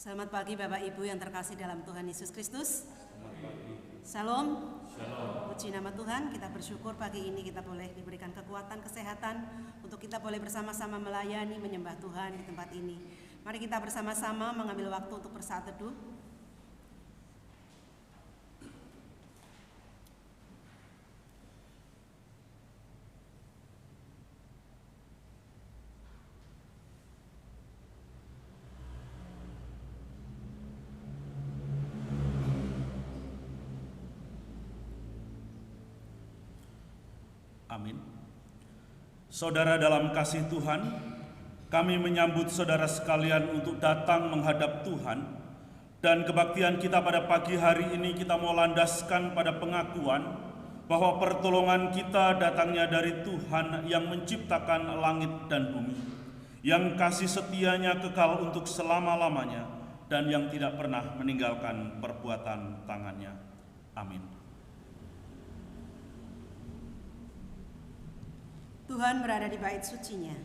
Selamat pagi Bapak Ibu yang terkasih dalam Tuhan Yesus Kristus. Shalom. Puji nama Tuhan, kita bersyukur pagi ini kita boleh diberikan kekuatan, kesehatan untuk kita boleh bersama-sama melayani, menyembah Tuhan di tempat ini. Mari kita bersama-sama mengambil waktu untuk bersaat teduh. Amin. Saudara dalam kasih Tuhan, kami menyambut saudara sekalian untuk datang menghadap Tuhan, dan kebaktian kita pada pagi hari ini kita mau landaskan pada pengakuan bahwa pertolongan kita datangnya dari Tuhan yang menciptakan langit dan bumi, yang kasih setianya kekal untuk selama-lamanya dan yang tidak pernah meninggalkan perbuatan tangannya. Amin. Tuhan berada di bait sucinya.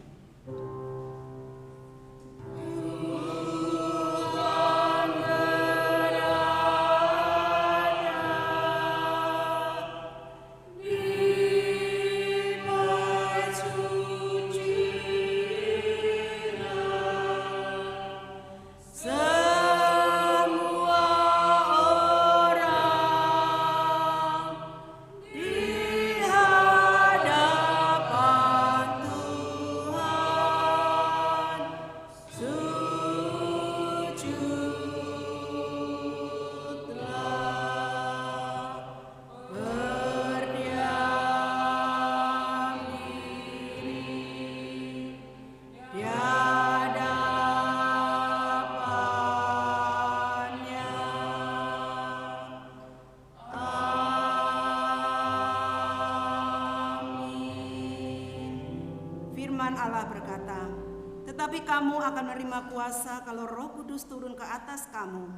Allah berkata, tetapi kamu akan menerima kuasa kalau Roh Kudus turun ke atas kamu,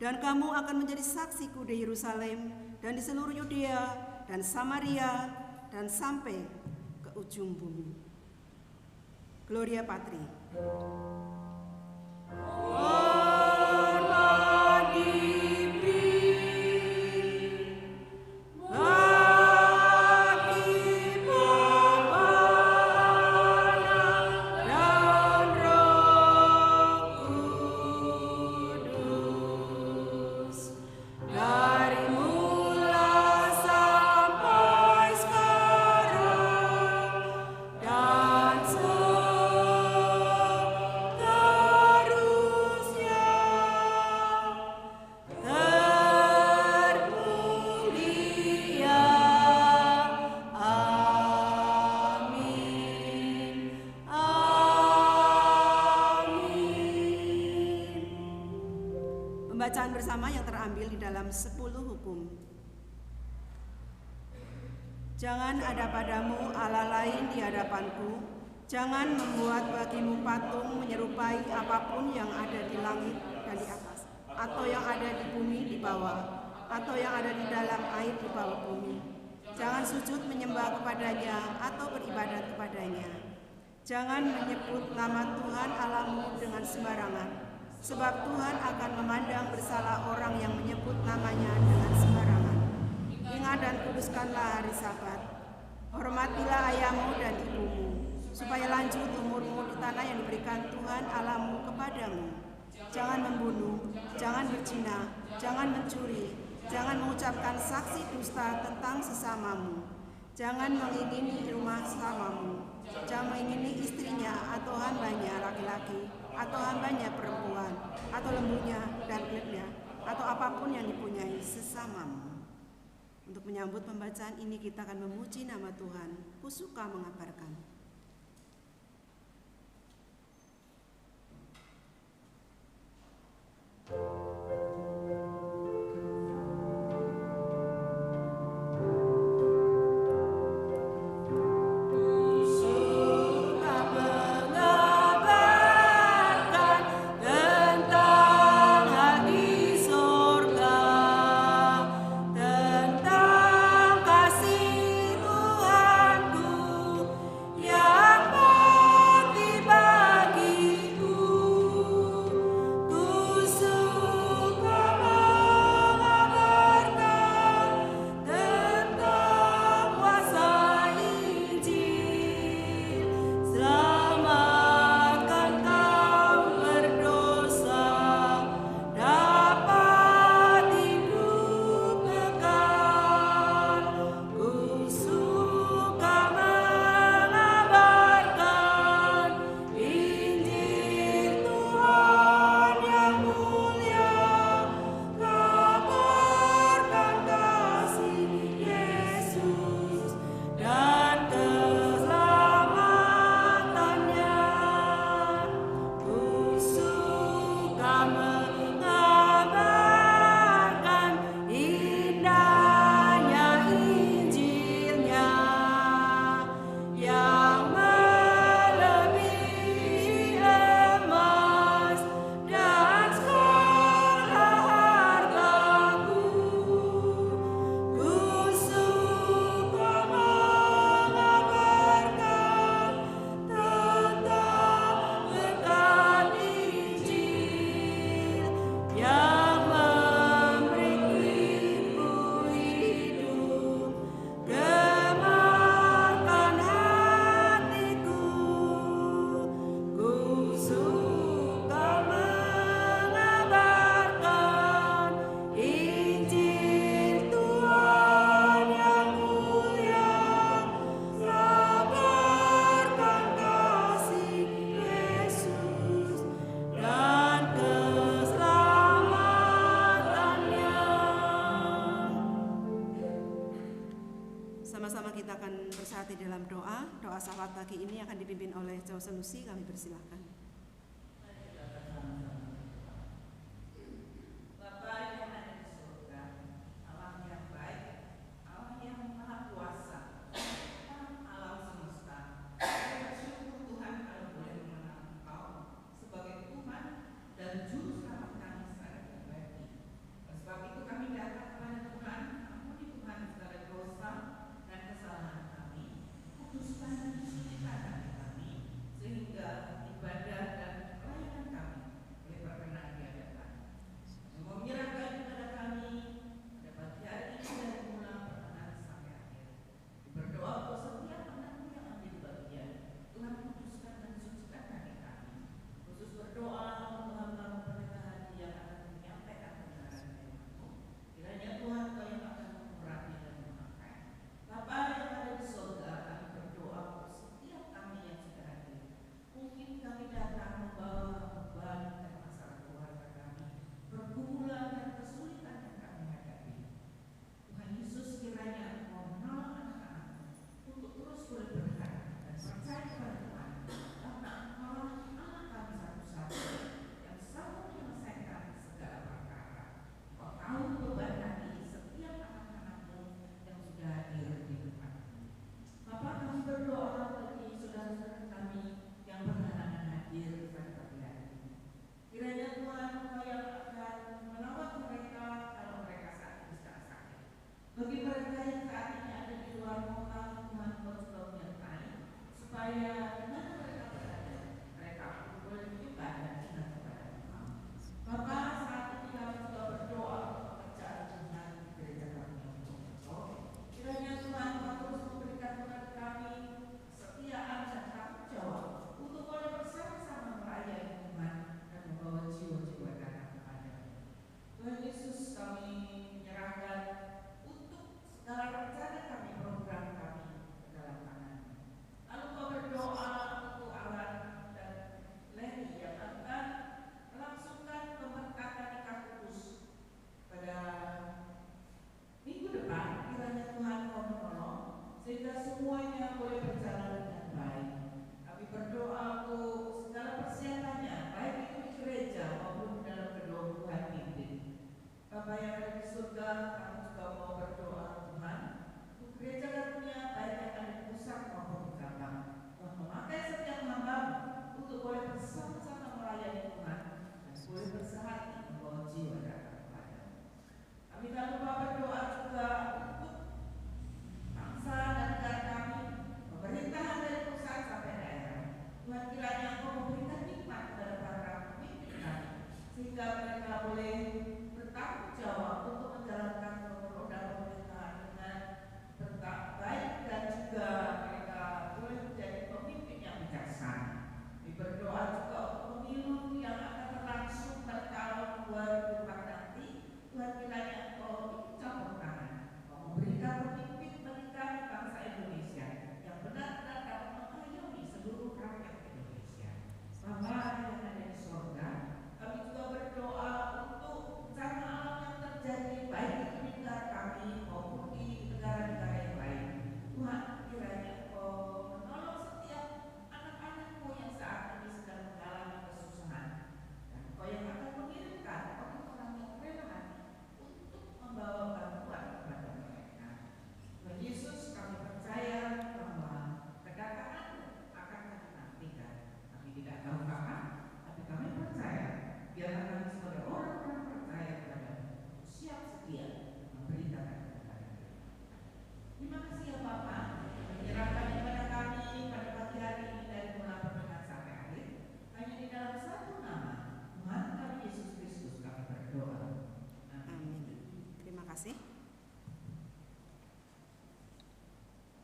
dan kamu akan menjadi saksiku di Yerusalem dan di seluruh Yudea dan Samaria dan sampai ke ujung bumi. Gloria Patri. Pembacaan bersama yang terambil di dalam 10 hukum. Jangan ada padamu Allah lain di hadapanku, jangan membuat bagimu patung menyerupai apapun yang ada di langit dan di atas, atau yang ada di bumi di bawah, atau yang ada di dalam air di bawah bumi. Jangan sujud menyembah kepadanya atau beribadat kepadanya. Jangan menyebut nama Tuhan Allahmu dengan sembarangan, sebab Tuhan akan memandang bersalah orang yang menyebut namanya dengan sembarangan. Ingat dan kuduskanlah hari Sabat. Hormatilah ayahmu dan ibumu, supaya lanjut umurmu di tanah yang diberikan Tuhan Allahmu kepadamu. Jangan membunuh, jangan berzina, jangan mencuri, jangan mengucapkan saksi dusta tentang sesamamu. Jangan mengingini rumah sesamamu. Jangan mengingini istrinya atau hambanya laki-laki, atau hambanya perempuan, atau lembunya dan kulitnya, atau apapun yang dipunyai sesamamu. Untuk menyambut pembacaan ini kita akan memuji nama Tuhan. Kusuka mengabarkan. Yeah. diberkati dalam doa. Doa syafaat pagi ini akan dipimpin oleh Jauh Sanusi. Kami persilahkan.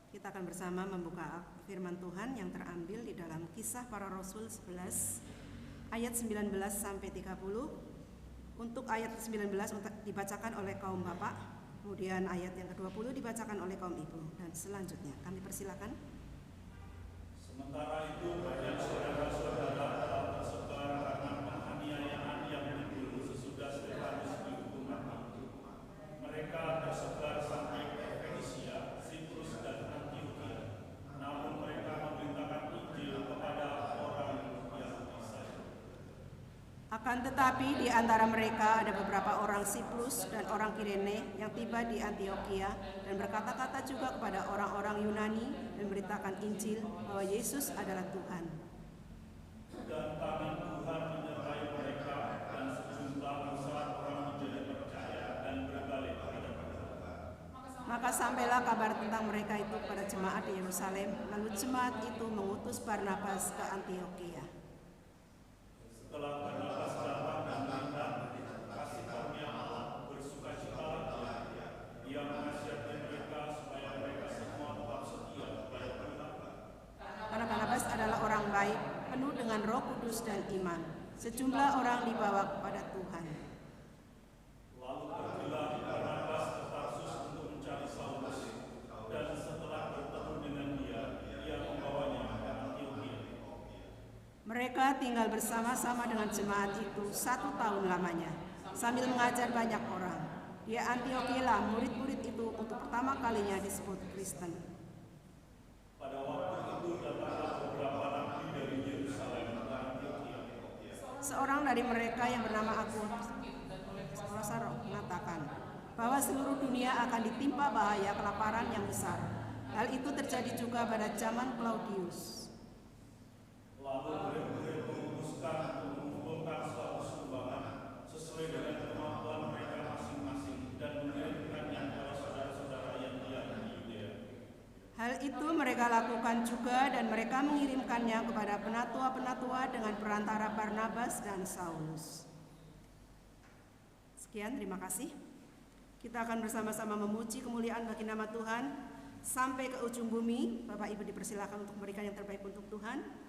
Kita akan bersama membuka firman Tuhan yang terambil di dalam Kisah Para Rasul 11 ayat 19 sampai 30. Untuk ayat 19 dibacakan oleh kaum bapak, kemudian ayat yang ke-20 dibacakan oleh kaum ibu, dan selanjutnya kami persilakan. Sementara itu banyak saudara-saudara telah tersebar karena penganiayaan yang timbul sesudah Stefanus dihukum mati. Mereka tersebar sampai ke Fenisia, Siprus dan Antioquia. Akan tetapi di antara mereka ada beberapa orang Siprus dan orang Kirene yang tiba di Antiokhia dan berkata-kata juga kepada orang-orang Yunani dan memberitakan Injil bahwa Yesus adalah Tuhan. Dan tangan Tuhan menyertai mereka dan sejumlah besar orang menjadi percaya dan berbalik kepada Tuhan. Maka sampailah kabar tentang mereka itu kepada jemaat di Yerusalem, lalu jemaat itu mengutus Barnabas ke Antiokhia. Setelah Barnabas datang dan melihat kasih karunia Allah bersukacita, ia menasihati mereka supaya mereka semua tetap setia kepada Tuhan. Karena Barnabas adalah orang baik, penuh dengan Roh Kudus dan iman. Sejumlah orang dibawa kepada Tuhan. Lalu pergilah Barnabas ke Tarsus untuk mencari Saulus, dan setelah bertemu dengan dia, ia membawanya ke Antiokhia. Mereka tinggal bersama-sama dengan jemaat itu 1 tahun lamanya, sambil mengajar banyak orang. Di Antiokhia murid-murid itu untuk pertama kalinya disebut Kristen. Pada waktu itu datanglah beberapa nabi dari Yerusalem ke Antiokhia. Seorang dari mereka yang bernama Agabus mengatakan bahwa seluruh dunia akan ditimpa bahaya kelaparan yang besar. Hal itu terjadi juga pada zaman Claudius. Lalu murid-murid memutuskan untuk mengumpulkan suatu sumbangan sesuai dengan kemampuan mereka masing-masing dan mengirimkannya kepada saudara-saudara yang diam di Yudea. Hal itu mereka lakukan juga dan mereka mengirimkannya kepada penatua-penatua dengan perantara Barnabas dan Saulus. Sekian, terima kasih. Kita akan bersama-sama memuji kemuliaan bagi nama Tuhan sampai ke ujung bumi. Bapak Ibu dipersilakan untuk memberikan yang terbaik untuk Tuhan.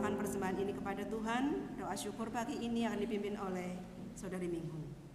Persembahan ini kepada Tuhan. Doa syukur pagi ini akan dipimpin oleh Saudari Minggu.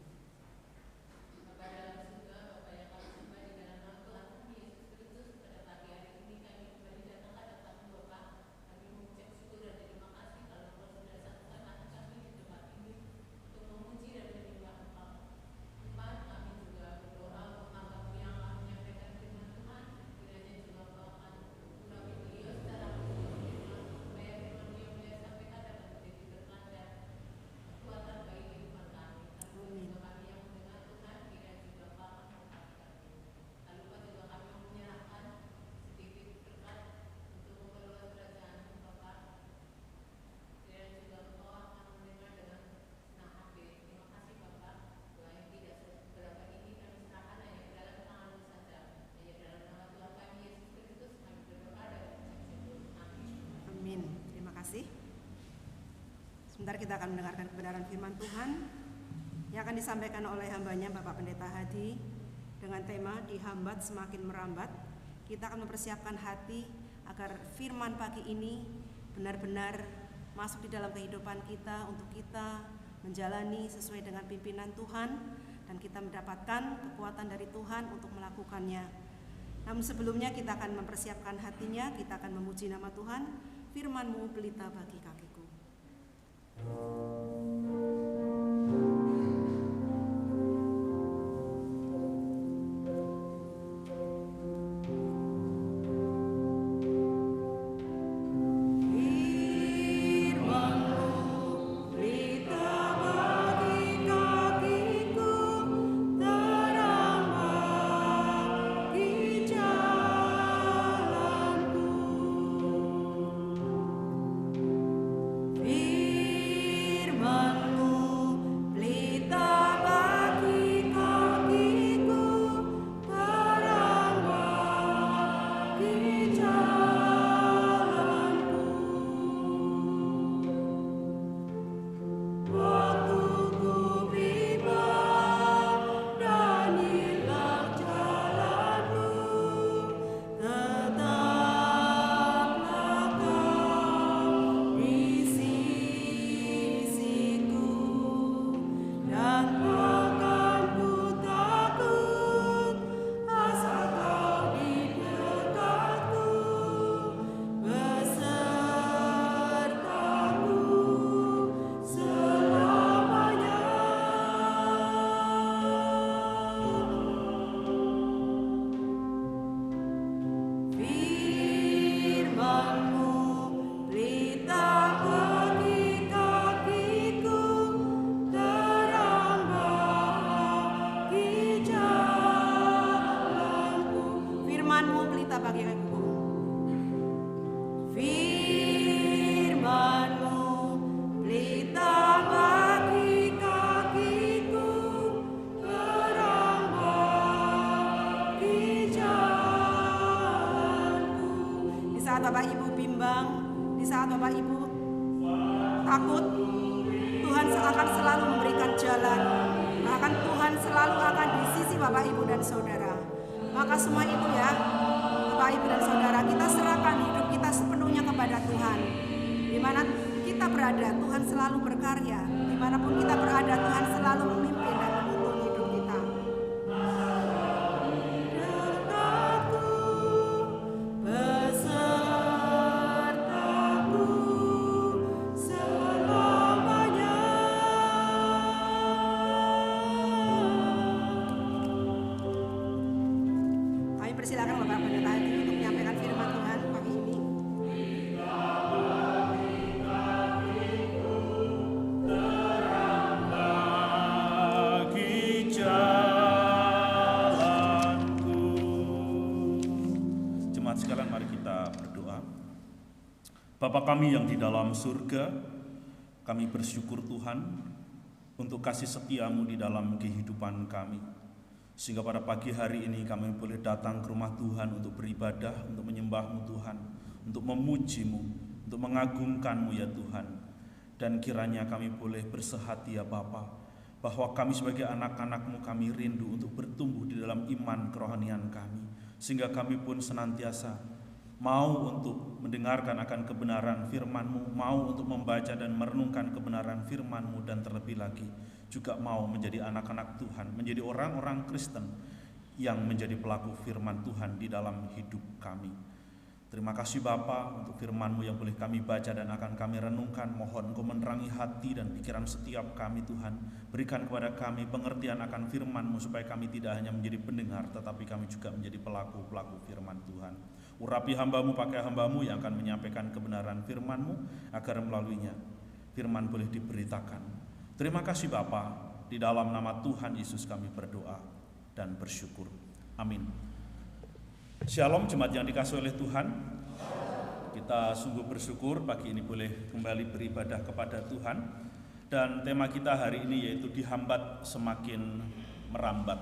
Sebentar kita akan mendengarkan kebenaran firman Tuhan yang akan disampaikan oleh hambanya Bapak Pendeta Hadi dengan tema dihambat semakin merambat. Kita akan mempersiapkan hati agar firman pagi ini benar-benar masuk di dalam kehidupan kita untuk kita menjalani sesuai dengan pimpinan Tuhan, dan kita mendapatkan kekuatan dari Tuhan untuk melakukannya. Namun sebelumnya kita akan mempersiapkan hatinya, kita akan memuji nama Tuhan. Firman-Mu pelita bagi kakiku. Bapak Ibu bimbang, di saat Bapak Ibu takut, Tuhan akan selalu memberikan jalan. Bahkan Tuhan selalu akan di sisi Bapak Ibu dan Saudara. Maka semua itu ya, Bapak Ibu dan Saudara, kita serahkan hidup kita sepenuhnya kepada Tuhan. Di mana kita berada, Tuhan selalu berkarya. Dimanapun kita berada, Tuhan selalu memimpin dan menuntun hidup kita. Persilakan Bapak Pendeta Hadi untuk menyampaikan firman Tuhan pagi ini. Jemaat sekalian, mari kita berdoa. Bapa kami yang di dalam surga, kami bersyukur Tuhan untuk kasih setia-Mu di dalam kehidupan kami. Sehingga pada pagi hari ini kami boleh datang ke rumah Tuhan untuk beribadah, untuk menyembah-Mu Tuhan, untuk memuji-Mu, untuk mengagungkan-Mu ya Tuhan. Dan kiranya kami boleh bersehati ya Bapa, bahwa kami sebagai anak-anak-Mu kami rindu untuk bertumbuh di dalam iman kerohanian kami. Sehingga kami pun senantiasa mau untuk mendengarkan akan kebenaran firman-Mu, mau untuk membaca dan merenungkan kebenaran firman-Mu, dan terlebih lagi juga mau menjadi anak-anak Tuhan, menjadi orang-orang Kristen yang menjadi pelaku firman Tuhan di dalam hidup kami. Terima kasih Bapa untuk firman-Mu yang boleh kami baca dan akan kami renungkan. Mohon Engkau menerangi hati dan pikiran setiap kami Tuhan. Berikan kepada kami pengertian akan firman-Mu supaya kami tidak hanya menjadi pendengar, tetapi kami juga menjadi pelaku-pelaku firman Tuhan. Urapi hamba-Mu, pakai hamba-Mu yang akan menyampaikan kebenaran firman-Mu, agar melaluinya firman boleh diberitakan. Terima kasih Bapa, di dalam nama Tuhan Yesus kami berdoa dan bersyukur. Amin. Shalom jemaat yang dikasihi oleh Tuhan. Kita sungguh bersyukur pagi ini boleh kembali beribadah kepada Tuhan. Dan tema kita hari ini yaitu dihambat semakin merambat.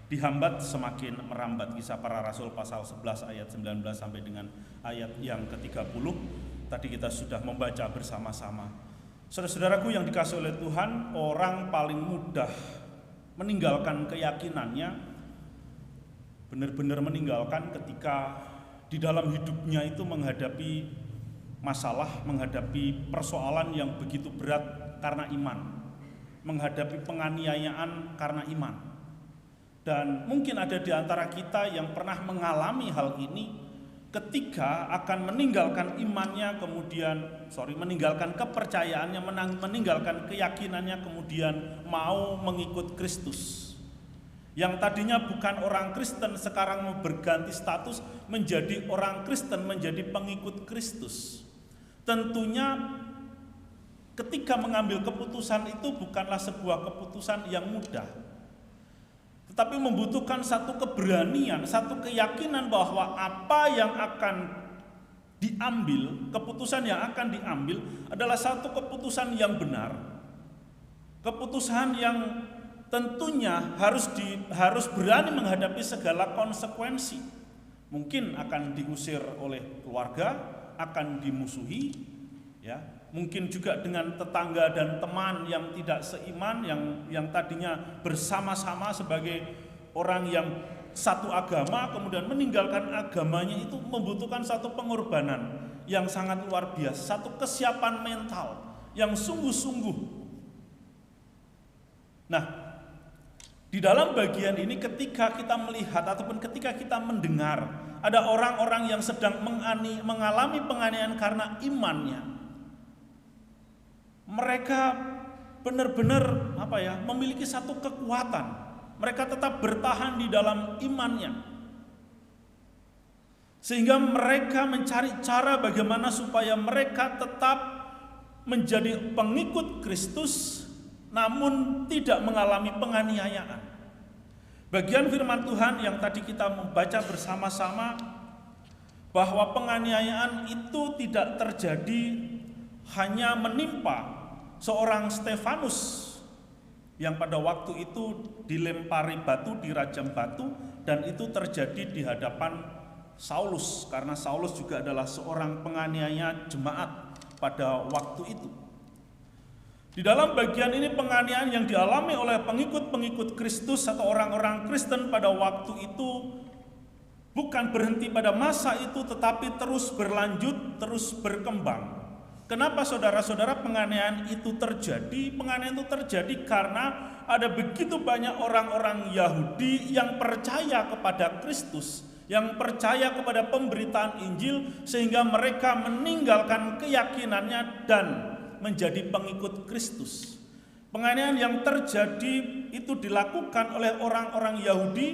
Dihambat semakin merambat. Kisah Para Rasul pasal 11 ayat 19 sampai dengan ayat yang ke-30. Tadi kita sudah membaca bersama-sama. Saudara-saudaraku yang dikasihi oleh Tuhan, orang paling mudah meninggalkan keyakinannya, benar-benar meninggalkan ketika di dalam hidupnya itu menghadapi masalah, menghadapi persoalan yang begitu berat karena iman. menghadapi penganiayaan karena iman. Dan mungkin ada di antara kita yang pernah mengalami hal ini ketika akan meninggalkan imannya, meninggalkan kepercayaannya, meninggalkan keyakinannya, kemudian mau mengikut Kristus. Yang tadinya bukan orang Kristen sekarang mau berganti status menjadi orang Kristen, menjadi pengikut Kristus. Tentunya ketika mengambil keputusan itu bukanlah sebuah keputusan yang mudah, tetapi membutuhkan satu keberanian, satu keyakinan bahwa apa yang akan diambil, keputusan yang akan diambil adalah satu keputusan yang benar, keputusan yang tentunya harus berani menghadapi segala konsekuensi. Mungkin akan diusir oleh keluarga, akan dimusuhi, ya. Mungkin juga dengan tetangga dan teman yang tidak seiman, yang tadinya bersama-sama sebagai orang yang satu agama, kemudian meninggalkan agamanya, itu membutuhkan satu pengorbanan yang sangat luar biasa, satu kesiapan mental yang sungguh-sungguh. Nah, di dalam bagian ini ketika kita melihat ataupun ketika kita mendengar ada orang-orang yang sedang mengalami penganiayaan karena imannya, mereka benar-benar memiliki satu kekuatan. Mereka tetap bertahan di dalam imannya, sehingga mereka mencari cara bagaimana supaya mereka tetap menjadi pengikut Kristus namun tidak mengalami penganiayaan. Bagian firman Tuhan yang tadi kita membaca bersama-sama, bahwa penganiayaan itu tidak terjadi hanya menimpa seorang Stefanus yang pada waktu itu dilempari batu, dirajam batu, dan itu terjadi di hadapan Saulus, karena Saulus juga adalah seorang penganiaya jemaat pada waktu itu. Di dalam bagian ini penganiayaan yang dialami oleh pengikut-pengikut Kristus atau orang-orang Kristen pada waktu itu bukan berhenti pada masa itu, tetapi terus berlanjut, terus berkembang. Kenapa saudara-saudara penganiayaan itu terjadi? Penganiayaan itu terjadi karena ada begitu banyak orang-orang Yahudi yang percaya kepada Kristus, yang percaya kepada pemberitaan Injil, sehingga mereka meninggalkan keyakinannya dan menjadi pengikut Kristus. Penganiayaan yang terjadi itu dilakukan oleh orang-orang Yahudi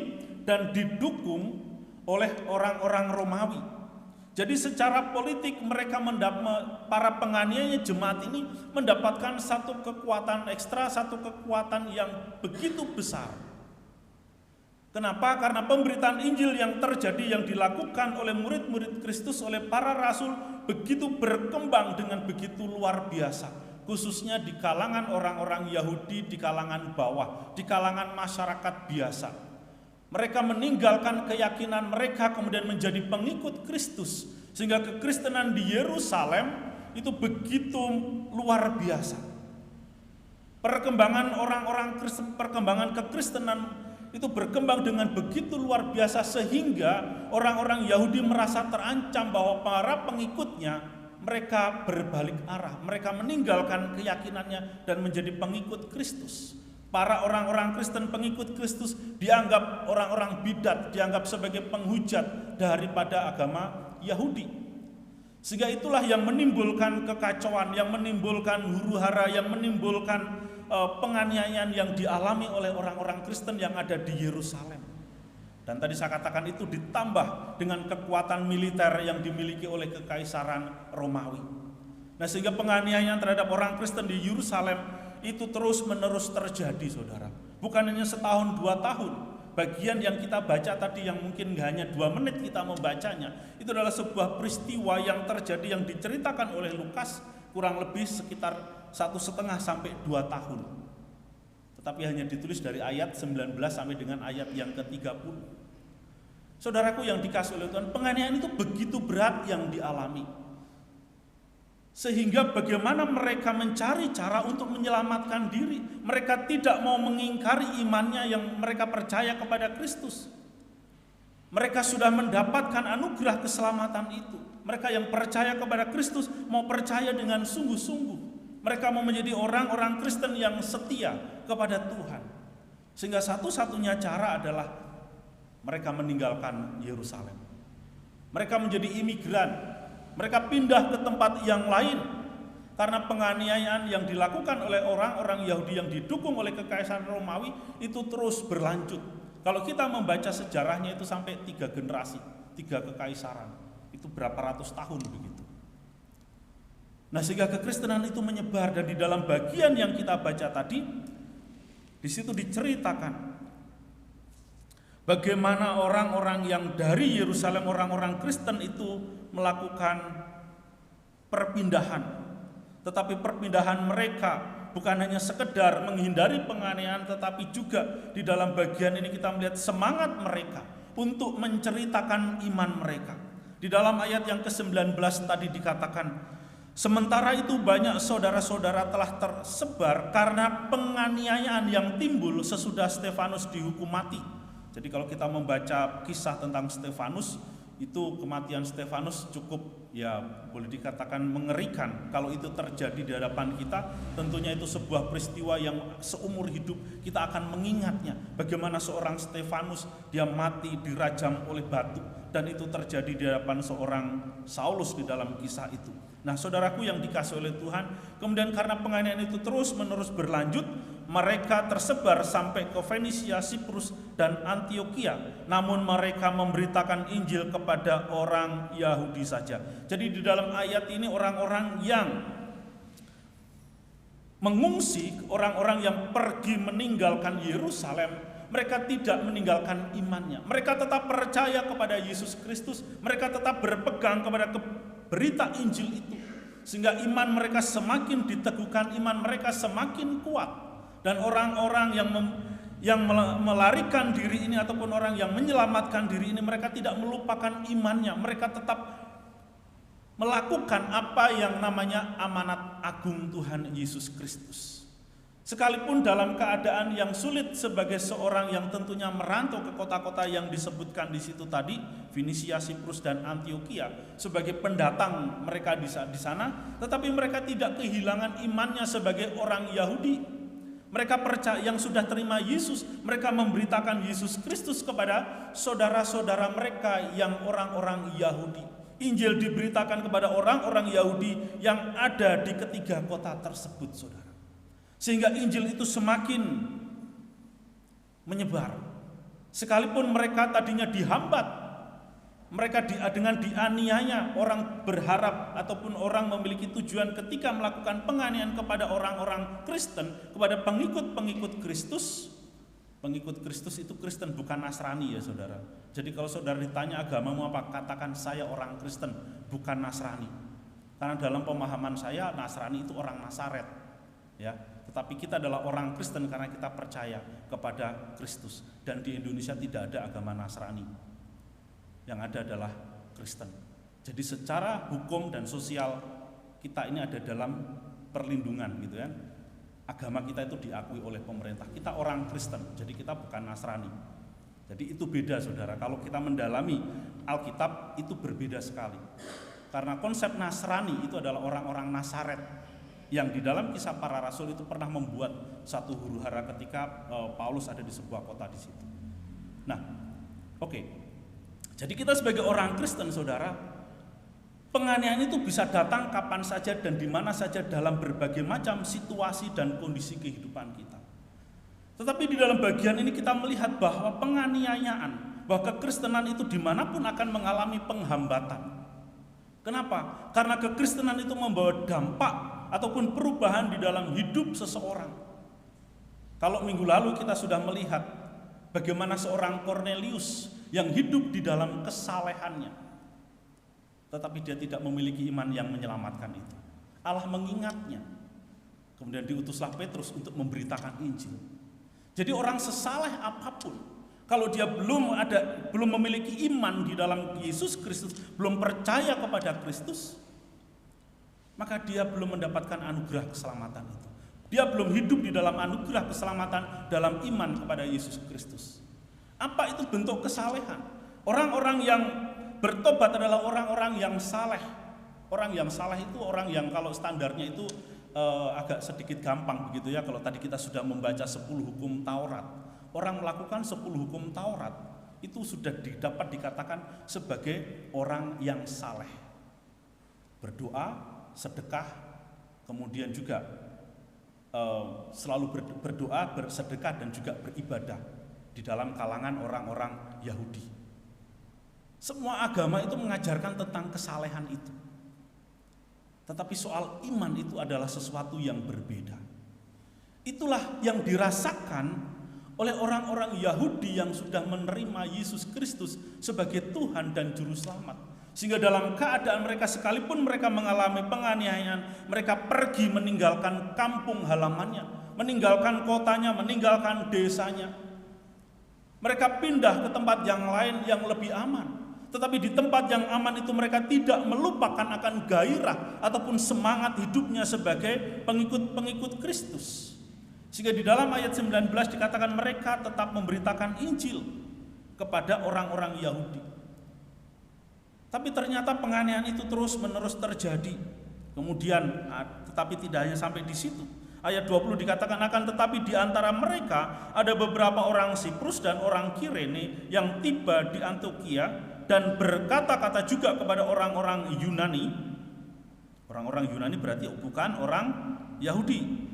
dan didukung oleh orang-orang Romawi. Jadi secara politik mereka para penganiaya jemaat ini mendapatkan satu kekuatan ekstra, satu kekuatan yang begitu besar. Kenapa? Karena pemberitaan Injil yang terjadi, yang dilakukan oleh murid-murid Kristus, oleh para rasul, begitu berkembang dengan begitu luar biasa. Khususnya di kalangan orang-orang Yahudi, di kalangan bawah, di kalangan masyarakat biasa. Mereka meninggalkan keyakinan mereka, kemudian menjadi pengikut Kristus. Sehingga kekristenan di Yerusalem itu begitu luar biasa. Perkembangan orang-orang Kristen, perkembangan kekristenan itu berkembang dengan begitu luar biasa, sehingga orang-orang Yahudi merasa terancam bahwa para pengikutnya mereka berbalik arah, mereka meninggalkan keyakinannya dan menjadi pengikut Kristus. Para orang-orang Kristen pengikut Kristus dianggap orang-orang bidat, dianggap sebagai penghujat daripada agama Yahudi. Sehingga itulah yang menimbulkan kekacauan, yang menimbulkan huru-hara, yang menimbulkan penganiayaan yang dialami oleh orang-orang Kristen yang ada di Yerusalem. Dan tadi saya katakan itu ditambah dengan kekuatan militer yang dimiliki oleh Kekaisaran Romawi. Nah, sehingga penganiayaan terhadap orang Kristen di Yerusalem itu terus-menerus terjadi, saudara. Bukan hanya setahun, 2 tahun. Bagian yang kita baca tadi, yang mungkin hanya 2 menit kita membacanya, itu adalah sebuah peristiwa yang terjadi, yang diceritakan oleh Lukas kurang lebih sekitar 1,5 sampai 2 tahun. Tetapi hanya ditulis dari ayat 19 sampai dengan ayat yang ke-30. Saudaraku yang dikasihi oleh Tuhan, penganiayaan itu begitu berat yang dialami. Sehingga bagaimana mereka mencari cara untuk menyelamatkan diri. Mereka tidak mau mengingkari imannya yang mereka percaya kepada Kristus. Mereka sudah mendapatkan anugerah keselamatan itu. Mereka yang percaya kepada Kristus mau percaya dengan sungguh-sungguh. Mereka mau menjadi orang-orang Kristen yang setia kepada Tuhan. Sehingga satu-satunya cara adalah mereka meninggalkan Yerusalem. Mereka menjadi imigran. Mereka pindah ke tempat yang lain. Karena penganiayaan yang dilakukan oleh orang-orang Yahudi yang didukung oleh Kekaisaran Romawi itu terus berlanjut. Kalau kita membaca sejarahnya itu sampai 3 generasi, 3 kekaisaran. Itu berapa ratus tahun begitu. Nah, sehingga kekristenan itu menyebar, dan di dalam bagian yang kita baca tadi, di situ diceritakan bagaimana orang-orang yang dari Yerusalem, orang-orang Kristen itu melakukan perpindahan. Tetapi perpindahan mereka bukan hanya sekedar menghindari penganiayaan, tetapi juga di dalam bagian ini kita melihat semangat mereka untuk menceritakan iman mereka. Di dalam ayat yang ke-19 tadi dikatakan, sementara itu banyak saudara-saudara telah tersebar karena penganiayaan yang timbul sesudah Stefanus dihukum mati. Jadi kalau kita membaca kisah tentang Stefanus, itu kematian Stefanus cukup, ya boleh dikatakan mengerikan. Kalau itu terjadi di hadapan kita, tentunya itu sebuah peristiwa yang seumur hidup kita akan mengingatnya. Bagaimana seorang Stefanus, dia mati dirajam oleh batu, dan itu terjadi di hadapan seorang Saulus di dalam kisah itu. Nah, saudaraku yang dikasihi oleh Tuhan, kemudian karena penganiayaan itu terus-menerus berlanjut, mereka tersebar sampai ke Fenisia, Siprus, dan Antioquia. Namun mereka memberitakan Injil kepada orang Yahudi saja. Jadi di dalam ayat ini orang-orang yang mengungsi, orang-orang yang pergi meninggalkan Yerusalem, mereka tidak meninggalkan imannya. Mereka tetap percaya kepada Yesus Kristus. Mereka tetap berpegang kepada berita Injil itu. Sehingga iman mereka semakin diteguhkan, iman mereka semakin kuat. Dan orang-orang yang melarikan diri ini ataupun orang yang menyelamatkan diri ini, mereka tidak melupakan imannya. Mereka tetap melakukan apa yang namanya amanat agung Tuhan Yesus Kristus. Sekalipun dalam keadaan yang sulit sebagai seorang yang tentunya merantau ke kota-kota yang disebutkan di situ tadi, Fenisia, Siprus, dan Antioquia, sebagai pendatang mereka di sana, tetapi mereka tidak kehilangan imannya sebagai orang Yahudi. Mereka percaya yang sudah terima Yesus, mereka memberitakan Yesus Kristus kepada saudara-saudara mereka yang orang-orang Yahudi. Injil diberitakan kepada orang-orang Yahudi yang ada di ketiga kota tersebut, saudara. Sehingga Injil itu semakin menyebar. Sekalipun mereka tadinya dihambat, mereka dengan dianiaya, orang berharap ataupun orang memiliki tujuan ketika melakukan penganiayaan kepada orang-orang Kristen, kepada pengikut-pengikut Kristus. Pengikut Kristus itu Kristen, bukan Nasrani ya saudara. Jadi kalau saudara ditanya agamamu apa, katakan saya orang Kristen, bukan Nasrani. Karena dalam pemahaman saya Nasrani itu orang Nazaret, ya. Tetapi kita adalah orang Kristen karena kita percaya kepada Kristus. Dan di Indonesia tidak ada agama Nasrani. Yang ada adalah Kristen. Jadi secara hukum dan sosial kita ini ada dalam perlindungan gitu kan. Agama kita itu diakui oleh pemerintah. Kita orang Kristen, jadi kita bukan Nasrani. Jadi itu beda saudara. Kalau kita mendalami Alkitab itu berbeda sekali. Karena konsep Nasrani itu adalah orang-orang Nazaret yang di dalam Kisah Para Rasul itu pernah membuat satu huru-hara ketika Paulus ada di sebuah kota di situ. Nah, oke. Jadi kita sebagai orang Kristen saudara, penganiayaan itu bisa datang kapan saja dan di mana saja dalam berbagai macam situasi dan kondisi kehidupan kita. Tetapi di dalam bagian ini kita melihat bahwa penganiayaan, bahwa kekristenan itu dimanapun akan mengalami penghambatan. Kenapa? Karena kekristenan itu membawa dampak ataupun perubahan di dalam hidup seseorang. Kalau minggu lalu kita sudah melihat bagaimana seorang Cornelius yang hidup di dalam kesalehannya, tetapi dia tidak memiliki iman yang menyelamatkan itu. Allah mengingatnya. Kemudian diutuslah Petrus untuk memberitakan Injil. Jadi orang sesaleh apapun, kalau dia belum memiliki iman di dalam Yesus Kristus, belum percaya kepada Kristus, maka dia belum mendapatkan anugerah keselamatan itu. Dia belum hidup di dalam anugerah keselamatan dalam iman kepada Yesus Kristus. Apa itu bentuk kesalehan? Orang-orang yang bertobat adalah orang-orang yang saleh. Orang yang saleh itu orang yang kalau standarnya itu agak sedikit gampang begitu ya, kalau tadi kita sudah membaca 10 hukum Taurat. Orang melakukan 10 hukum Taurat itu sudah dapat dikatakan sebagai orang yang saleh. Berdoa, sedekah, kemudian juga selalu berdoa, bersedekah dan juga beribadah di dalam kalangan orang-orang Yahudi. Semua agama itu mengajarkan tentang kesalehan itu. Tetapi soal iman itu adalah sesuatu yang berbeda. Itulah yang dirasakan oleh orang-orang Yahudi yang sudah menerima Yesus Kristus sebagai Tuhan dan Juru Selamat. Sehingga dalam keadaan mereka sekalipun mereka mengalami penganiayaan, mereka pergi meninggalkan kampung halamannya, meninggalkan kotanya, meninggalkan desanya. Mereka pindah ke tempat yang lain yang lebih aman. Tetapi di tempat yang aman itu mereka tidak melupakan akan gairah ataupun semangat hidupnya sebagai pengikut-pengikut Kristus. Sehingga di dalam ayat 19 dikatakan mereka tetap memberitakan Injil kepada orang-orang Yahudi. Tapi ternyata penganiayaan itu terus-menerus terjadi. Kemudian tetapi tidak hanya sampai di situ. Ayat 20 dikatakan akan tetapi di antara mereka ada beberapa orang Siprus dan orang Kirene yang tiba di Antiokhia dan berkata-kata juga kepada orang-orang Yunani. Orang-orang Yunani berarti bukan orang Yahudi.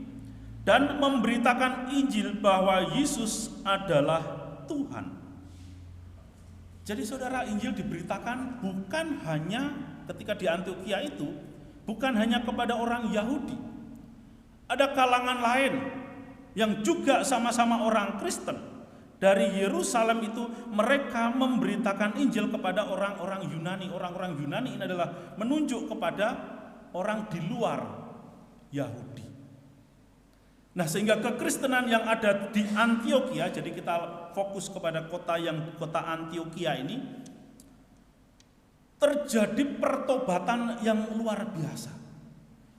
Dan memberitakan Injil bahwa Yesus adalah Tuhan. Jadi saudara, Injil diberitakan bukan hanya ketika di Antiokhia itu, bukan hanya kepada orang Yahudi. Ada kalangan lain yang juga sama-sama orang Kristen. Dari Yerusalem itu mereka memberitakan Injil kepada orang-orang Yunani. Orang-orang Yunani ini adalah menunjuk kepada orang di luar Yahudi. Nah, sehingga kekristenan yang ada di Antiokhia, jadi kita fokus kepada kota Antiokhia ini, terjadi pertobatan yang luar biasa.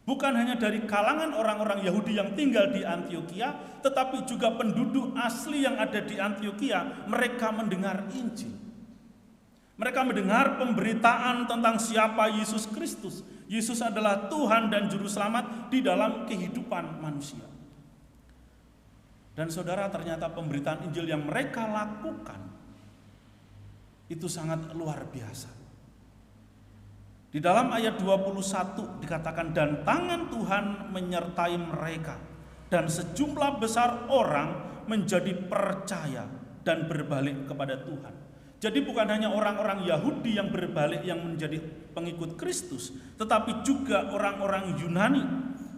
Bukan hanya dari kalangan orang-orang Yahudi yang tinggal di Antiokhia, tetapi juga penduduk asli yang ada di Antiokhia, mereka mendengar Injil. Mereka mendengar pemberitaan tentang siapa Yesus Kristus. Yesus adalah Tuhan dan Juru Selamat di dalam kehidupan manusia. Dan saudara, ternyata pemberitaan Injil yang mereka lakukan itu sangat luar biasa. Di dalam ayat 21 dikatakan dan tangan Tuhan menyertai mereka dan sejumlah besar orang menjadi percaya dan berbalik kepada Tuhan. Jadi bukan hanya orang-orang Yahudi yang berbalik yang menjadi pengikut Kristus, tetapi juga orang-orang Yunani,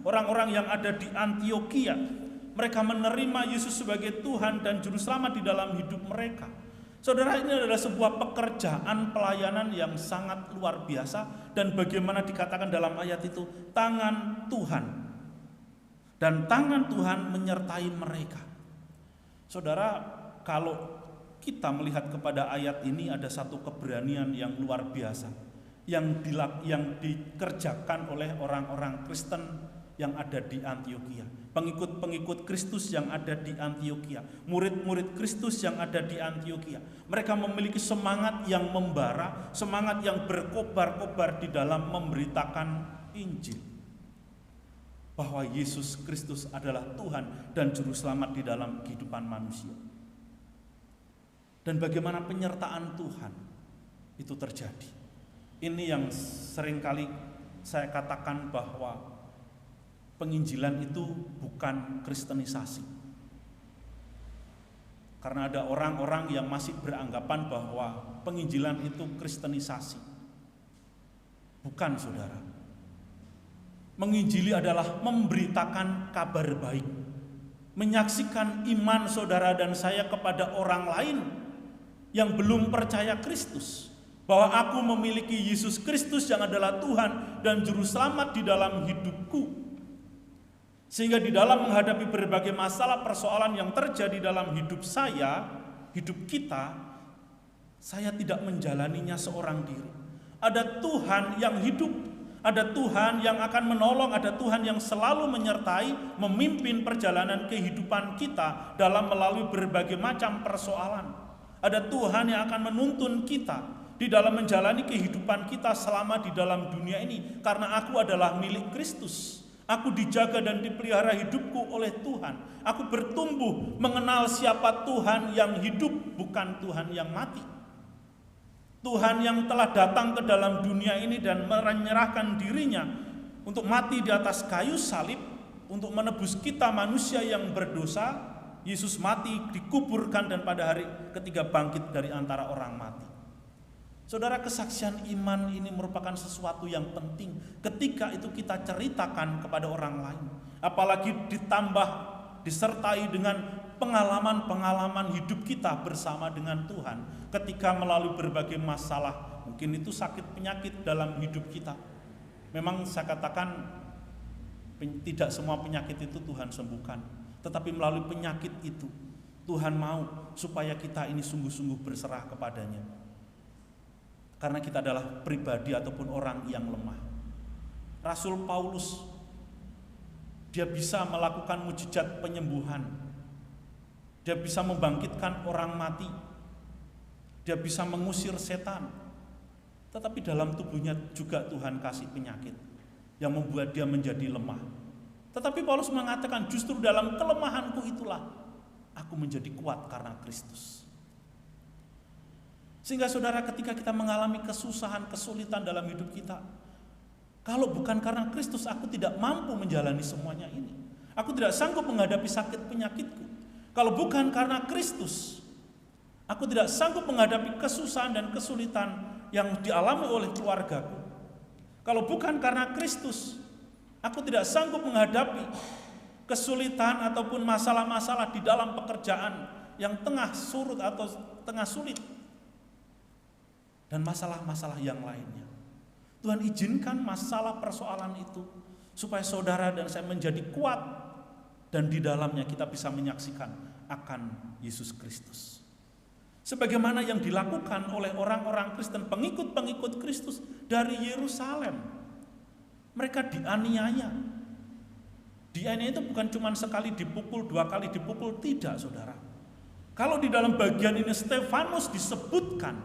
orang-orang yang ada di Antiokhia. Mereka menerima Yesus sebagai Tuhan dan Juru Selamat di dalam hidup mereka. Saudara, ini adalah sebuah pekerjaan pelayanan yang sangat luar biasa. Dan bagaimana dikatakan dalam ayat itu, tangan Tuhan. Dan tangan Tuhan menyertai mereka. Saudara, kalau kita melihat kepada ayat ini ada satu keberanian yang luar biasa. Yang dikerjakan oleh orang-orang Kristen yang ada di Antiokhia, pengikut-pengikut Kristus yang ada di Antiokhia, murid-murid Kristus yang ada di Antiokhia. Mereka memiliki semangat yang membara, semangat yang berkobar-kobar di dalam memberitakan Injil, bahwa Yesus Kristus adalah Tuhan dan Juru Selamat di dalam kehidupan manusia. Dan bagaimana penyertaan Tuhan itu terjadi. Ini yang seringkali saya katakan bahwa penginjilan itu bukan kristenisasi. Karena ada orang-orang yang masih beranggapan bahwa penginjilan itu kristenisasi. Bukan, saudara. Menginjili adalah memberitakan kabar baik. Menyaksikan iman saudara dan saya kepada orang lain yang belum percaya Kristus. Bahwa aku memiliki Yesus Kristus yang adalah Tuhan dan Juru Selamat di dalam hidupku. Sehingga di dalam menghadapi berbagai masalah persoalan yang terjadi dalam hidup saya, hidup kita, saya tidak menjalaninya seorang diri. Ada Tuhan yang hidup, ada Tuhan yang akan menolong, ada Tuhan yang selalu menyertai, memimpin perjalanan kehidupan kita dalam melalui berbagai macam persoalan. Ada Tuhan yang akan menuntun kita di dalam menjalani kehidupan kita selama di dalam dunia ini. Karena aku adalah milik Kristus. Aku dijaga dan dipelihara hidupku oleh Tuhan. Aku bertumbuh mengenal siapa Tuhan yang hidup, bukan Tuhan yang mati. Tuhan yang telah datang ke dalam dunia ini dan menyerahkan dirinya untuk mati di atas kayu salib, untuk menebus kita manusia yang berdosa. Yesus mati, dikuburkan, dan pada hari ketiga bangkit dari antara orang mati. Saudara, kesaksian iman ini merupakan sesuatu yang penting ketika itu kita ceritakan kepada orang lain. Apalagi ditambah, disertai dengan pengalaman-pengalaman hidup kita bersama dengan Tuhan. Ketika melalui berbagai masalah, mungkin itu sakit penyakit dalam hidup kita. Memang saya katakan tidak semua penyakit itu Tuhan sembuhkan. Tetapi melalui penyakit itu, Tuhan mau supaya kita ini sungguh-sungguh berserah kepadanya. Karena kita adalah pribadi ataupun orang yang lemah. Rasul Paulus, dia bisa melakukan mujizat penyembuhan. Dia bisa membangkitkan orang mati. Dia bisa mengusir setan. Tetapi dalam tubuhnya juga Tuhan kasih penyakit yang membuat dia menjadi lemah. Tetapi Paulus mengatakan, justru dalam kelemahanku itulah aku menjadi kuat karena Kristus. Sehingga saudara, ketika kita mengalami kesusahan, kesulitan dalam hidup kita, kalau bukan karena Kristus, aku tidak mampu menjalani semuanya ini. Aku tidak sanggup menghadapi sakit penyakitku. Kalau bukan karena Kristus, aku tidak sanggup menghadapi kesusahan dan kesulitan yang dialami oleh keluargaku. Kalau bukan karena Kristus, aku tidak sanggup menghadapi kesulitan ataupun masalah-masalah di dalam pekerjaan yang tengah surut atau tengah sulit. Dan masalah-masalah yang lainnya. Tuhan izinkan masalah persoalan itu supaya saudara dan saya menjadi kuat. Dan di dalamnya kita bisa menyaksikan akan Yesus Kristus. Sebagaimana yang dilakukan oleh orang-orang Kristen, pengikut-pengikut Kristus dari Yerusalem. Mereka dianiaya. Dianiaya itu bukan cuma sekali dipukul, 2 kali dipukul, tidak saudara. Kalau di dalam bagian ini Stefanus disebutkan,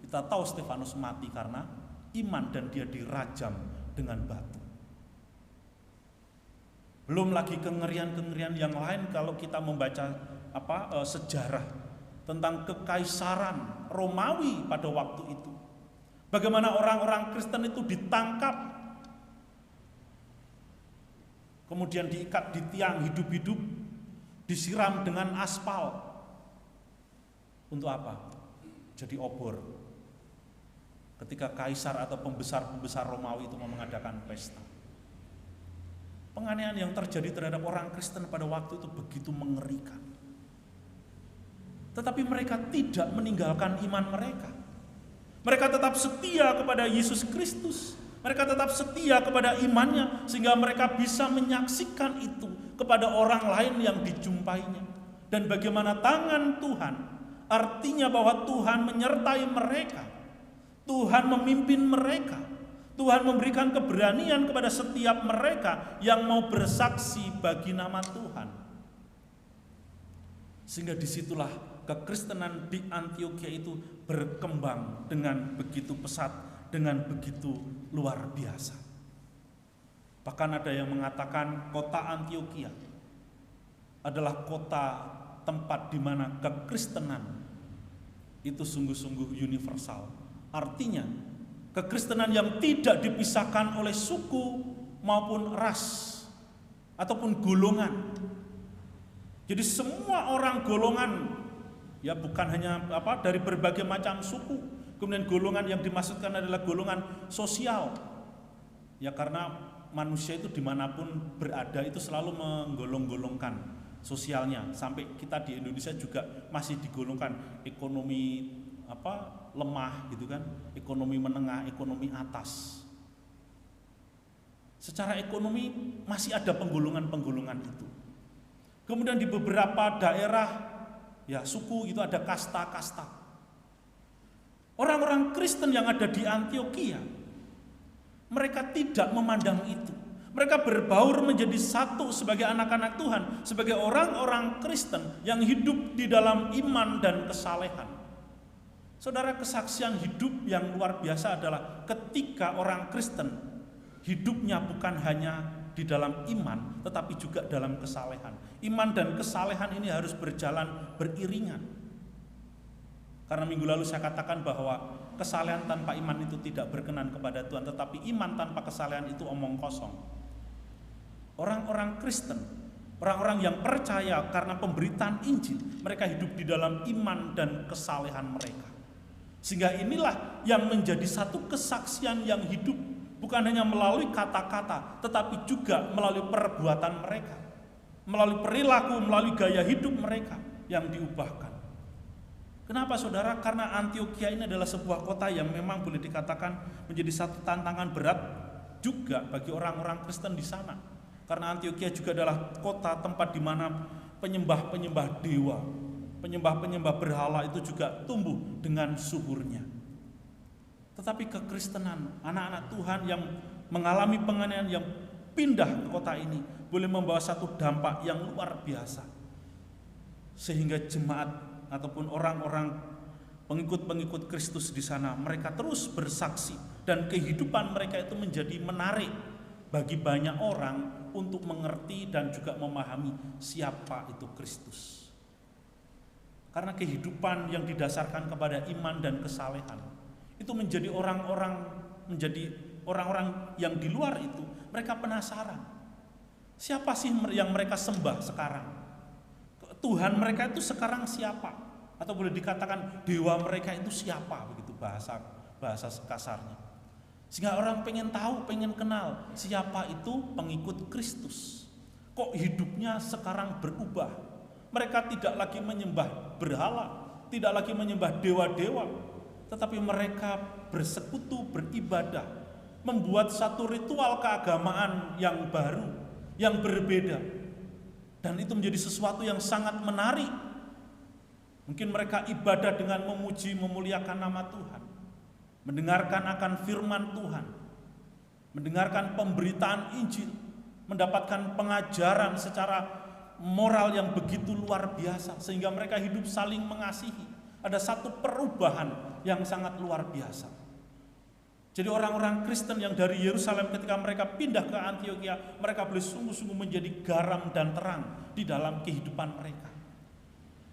kita tahu Stefanus mati karena iman dan dia dirajam dengan batu. Belum lagi kengerian-kengerian yang lain kalau kita membaca sejarah tentang kekaisaran Romawi pada waktu itu. Bagaimana orang-orang Kristen itu ditangkap, kemudian diikat di tiang hidup-hidup, disiram dengan aspal. Untuk apa? Jadi obor. Ketika kaisar atau pembesar-pembesar Romawi itu mau mengadakan pesta. Penganiayaan yang terjadi terhadap orang Kristen pada waktu itu begitu mengerikan. Tetapi mereka tidak meninggalkan iman mereka. Mereka tetap setia kepada Yesus Kristus. Mereka tetap setia kepada imannya sehingga mereka bisa menyaksikan itu kepada orang lain yang dijumpainya. Dan bagaimana tangan Tuhan, artinya bahwa Tuhan menyertai mereka. Tuhan memimpin mereka. Tuhan memberikan keberanian kepada setiap mereka yang mau bersaksi bagi nama Tuhan. Sehingga disitulah kekristenan di Antiokhia itu berkembang dengan begitu pesat, dengan begitu luar biasa. Bahkan ada yang mengatakan kota Antiokhia adalah kota tempat di mana kekristenan itu sungguh-sungguh universal. Artinya kekristenan yang tidak dipisahkan oleh suku maupun ras ataupun golongan. Jadi semua orang golongan, ya bukan hanya dari berbagai macam suku. Kemudian golongan yang dimaksudkan adalah golongan sosial. Ya karena manusia itu dimanapun berada itu selalu menggolong-golongkan sosialnya. Sampai kita di Indonesia juga masih digolongkan ekonomi lemah gitu kan, ekonomi menengah, ekonomi atas. Secara ekonomi masih ada penggolongan-penggolongan itu. Kemudian di beberapa daerah ya suku itu ada kasta-kasta. Orang-orang Kristen yang ada di Antiokhia, mereka tidak memandang itu. Mereka berbaur menjadi satu sebagai anak-anak Tuhan, sebagai orang-orang Kristen yang hidup di dalam iman dan kesalehan. Saudara, kesaksian hidup yang luar biasa adalah ketika orang Kristen hidupnya bukan hanya di dalam iman, tetapi juga dalam kesalehan. Iman dan kesalehan ini harus berjalan beriringan. Karena minggu lalu saya katakan bahwa kesalehan tanpa iman itu tidak berkenan kepada Tuhan, tetapi iman tanpa kesalehan itu omong kosong. Orang-orang Kristen, orang-orang yang percaya karena pemberitaan Injil, mereka hidup di dalam iman dan kesalehan mereka. Sehingga inilah yang menjadi satu kesaksian yang hidup, bukan hanya melalui kata-kata, tetapi juga melalui perbuatan mereka, melalui perilaku, melalui gaya hidup mereka yang diubahkan. Kenapa saudara? Karena Antiokhia ini adalah sebuah kota yang memang boleh dikatakan menjadi satu tantangan berat juga bagi orang-orang Kristen di sana. Karena Antiokhia juga adalah kota tempat di mana penyembah-penyembah dewa, penyembah-penyembah berhala itu juga tumbuh dengan suburnya. Tetapi kekristenan, anak-anak Tuhan yang mengalami penganiayaan yang pindah ke kota ini boleh membawa satu dampak yang luar biasa. Sehingga jemaat ataupun orang-orang pengikut-pengikut Kristus di sana, mereka terus bersaksi dan kehidupan mereka itu menjadi menarik bagi banyak orang untuk mengerti dan juga memahami siapa itu Kristus. Karena kehidupan yang didasarkan kepada iman dan kesalehan itu menjadi orang-orang yang di luar itu, mereka penasaran. Siapa sih yang mereka sembah sekarang? Tuhan mereka itu sekarang siapa? Atau boleh dikatakan dewa mereka itu siapa? Begitu bahasa kasarnya. Sehingga orang pengen tahu, pengen kenal siapa itu pengikut Kristus. Kok hidupnya sekarang berubah? Mereka tidak lagi menyembah berhala, tidak lagi menyembah dewa-dewa, tetapi mereka bersekutu, beribadah, membuat satu ritual keagamaan yang baru, yang berbeda. Dan itu menjadi sesuatu yang sangat menarik. Mungkin mereka ibadah dengan memuji, memuliakan nama Tuhan, mendengarkan akan firman Tuhan, mendengarkan pemberitaan Injil, mendapatkan pengajaran secara moral yang begitu luar biasa, sehingga mereka hidup saling mengasihi. Ada satu perubahan yang sangat luar biasa. Jadi orang-orang Kristen yang dari Yerusalem ketika mereka pindah ke Antiokhia, mereka boleh sungguh-sungguh menjadi garam dan terang di dalam kehidupan mereka.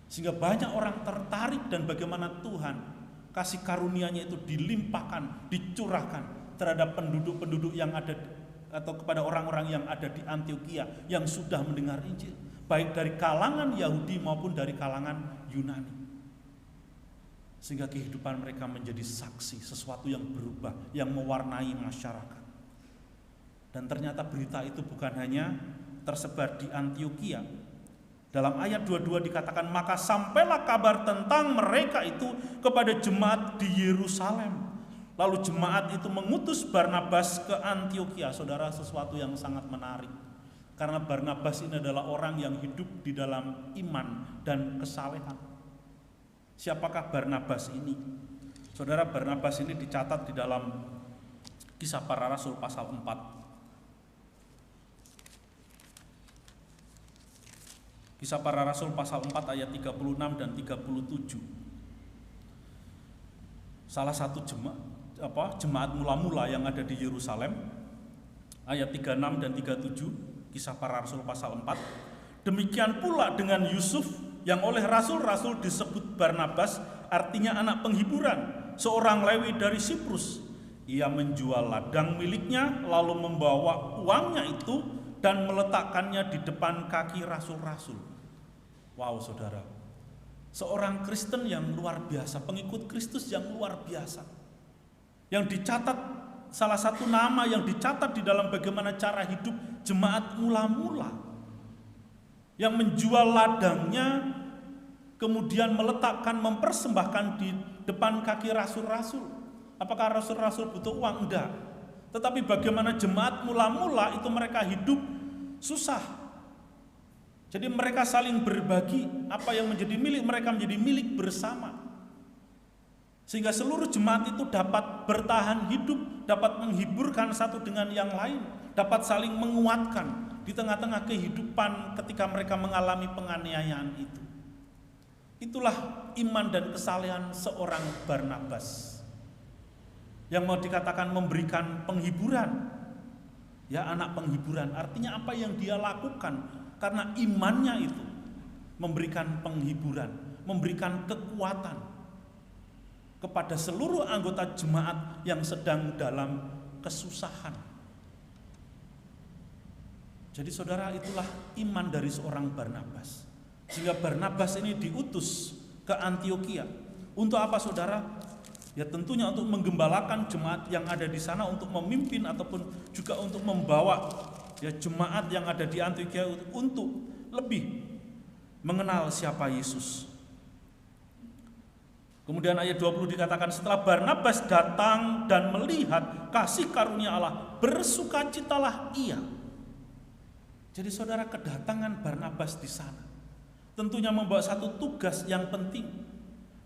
Sehingga banyak orang tertarik dan bagaimana Tuhan kasih karunia-Nya itu dilimpahkan, dicurahkan terhadap penduduk-penduduk yang ada atau kepada orang-orang yang ada di Antiokhia yang sudah mendengar Injil, baik dari kalangan Yahudi maupun dari kalangan Yunani. Sehingga kehidupan mereka menjadi saksi, sesuatu yang berubah, yang mewarnai masyarakat. Dan ternyata berita itu bukan hanya tersebar di Antiokhia. Dalam ayat 22 dikatakan, maka sampailah kabar tentang mereka itu kepada jemaat di Yerusalem. Lalu jemaat itu mengutus Barnabas ke Antiokhia. Saudara, sesuatu yang sangat menarik. Karena Barnabas ini adalah orang yang hidup di dalam iman dan kesalehan. Siapakah Barnabas ini? Saudara, Barnabas ini dicatat di dalam Kisah Para Rasul pasal 4. Kisah Para Rasul pasal 4 ayat 36 dan 37. Salah satu jemaat mula-mula yang ada di Yerusalem, ayat 36 dan 37, Kisah Para Rasul pasal 4. Demikian pula dengan Yusuf yang oleh rasul-rasul disebut Barnabas, artinya anak penghiburan, seorang Lewi dari Siprus. Ia menjual ladang miliknya lalu membawa uangnya itu dan meletakkannya di depan kaki rasul-rasul. Wow, saudara, seorang Kristen yang luar biasa, pengikut Kristus yang luar biasa, yang dicatat, salah satu nama yang dicatat di dalam bagaimana cara hidup jemaat mula-mula, yang menjual ladangnya, kemudian meletakkan, mempersembahkan di depan kaki rasul-rasul. Apakah rasul-rasul butuh uang? Enggak. Tetapi bagaimana jemaat mula-mula itu mereka hidup susah. Jadi mereka saling berbagi, apa yang menjadi milik mereka menjadi milik bersama. Sehingga seluruh jemaat itu dapat bertahan hidup, dapat menghiburkan satu dengan yang lain, dapat saling menguatkan di tengah-tengah kehidupan ketika mereka mengalami penganiayaan itu. Itulah iman dan kesalehan seorang Barnabas yang mau dikatakan memberikan penghiburan, Ya, anak penghiburan. Artinya apa yang dia lakukan karena imannya itu memberikan penghiburan, memberikan kekuatan kepada seluruh anggota jemaat yang sedang dalam kesusahan. Jadi saudara, itulah iman dari seorang Barnabas. Sehingga Barnabas ini diutus ke Antiokhia. Untuk apa saudara? Ya tentunya untuk menggembalakan jemaat yang ada di sana, untuk memimpin ataupun juga untuk membawa ya jemaat yang ada di Antiokhia untuk lebih mengenal siapa Yesus. Kemudian ayat 20 dikatakan, setelah Barnabas datang dan melihat kasih karunia Allah, bersukacitalah ia. Jadi saudara, kedatangan Barnabas di sana tentunya membawa satu tugas yang penting.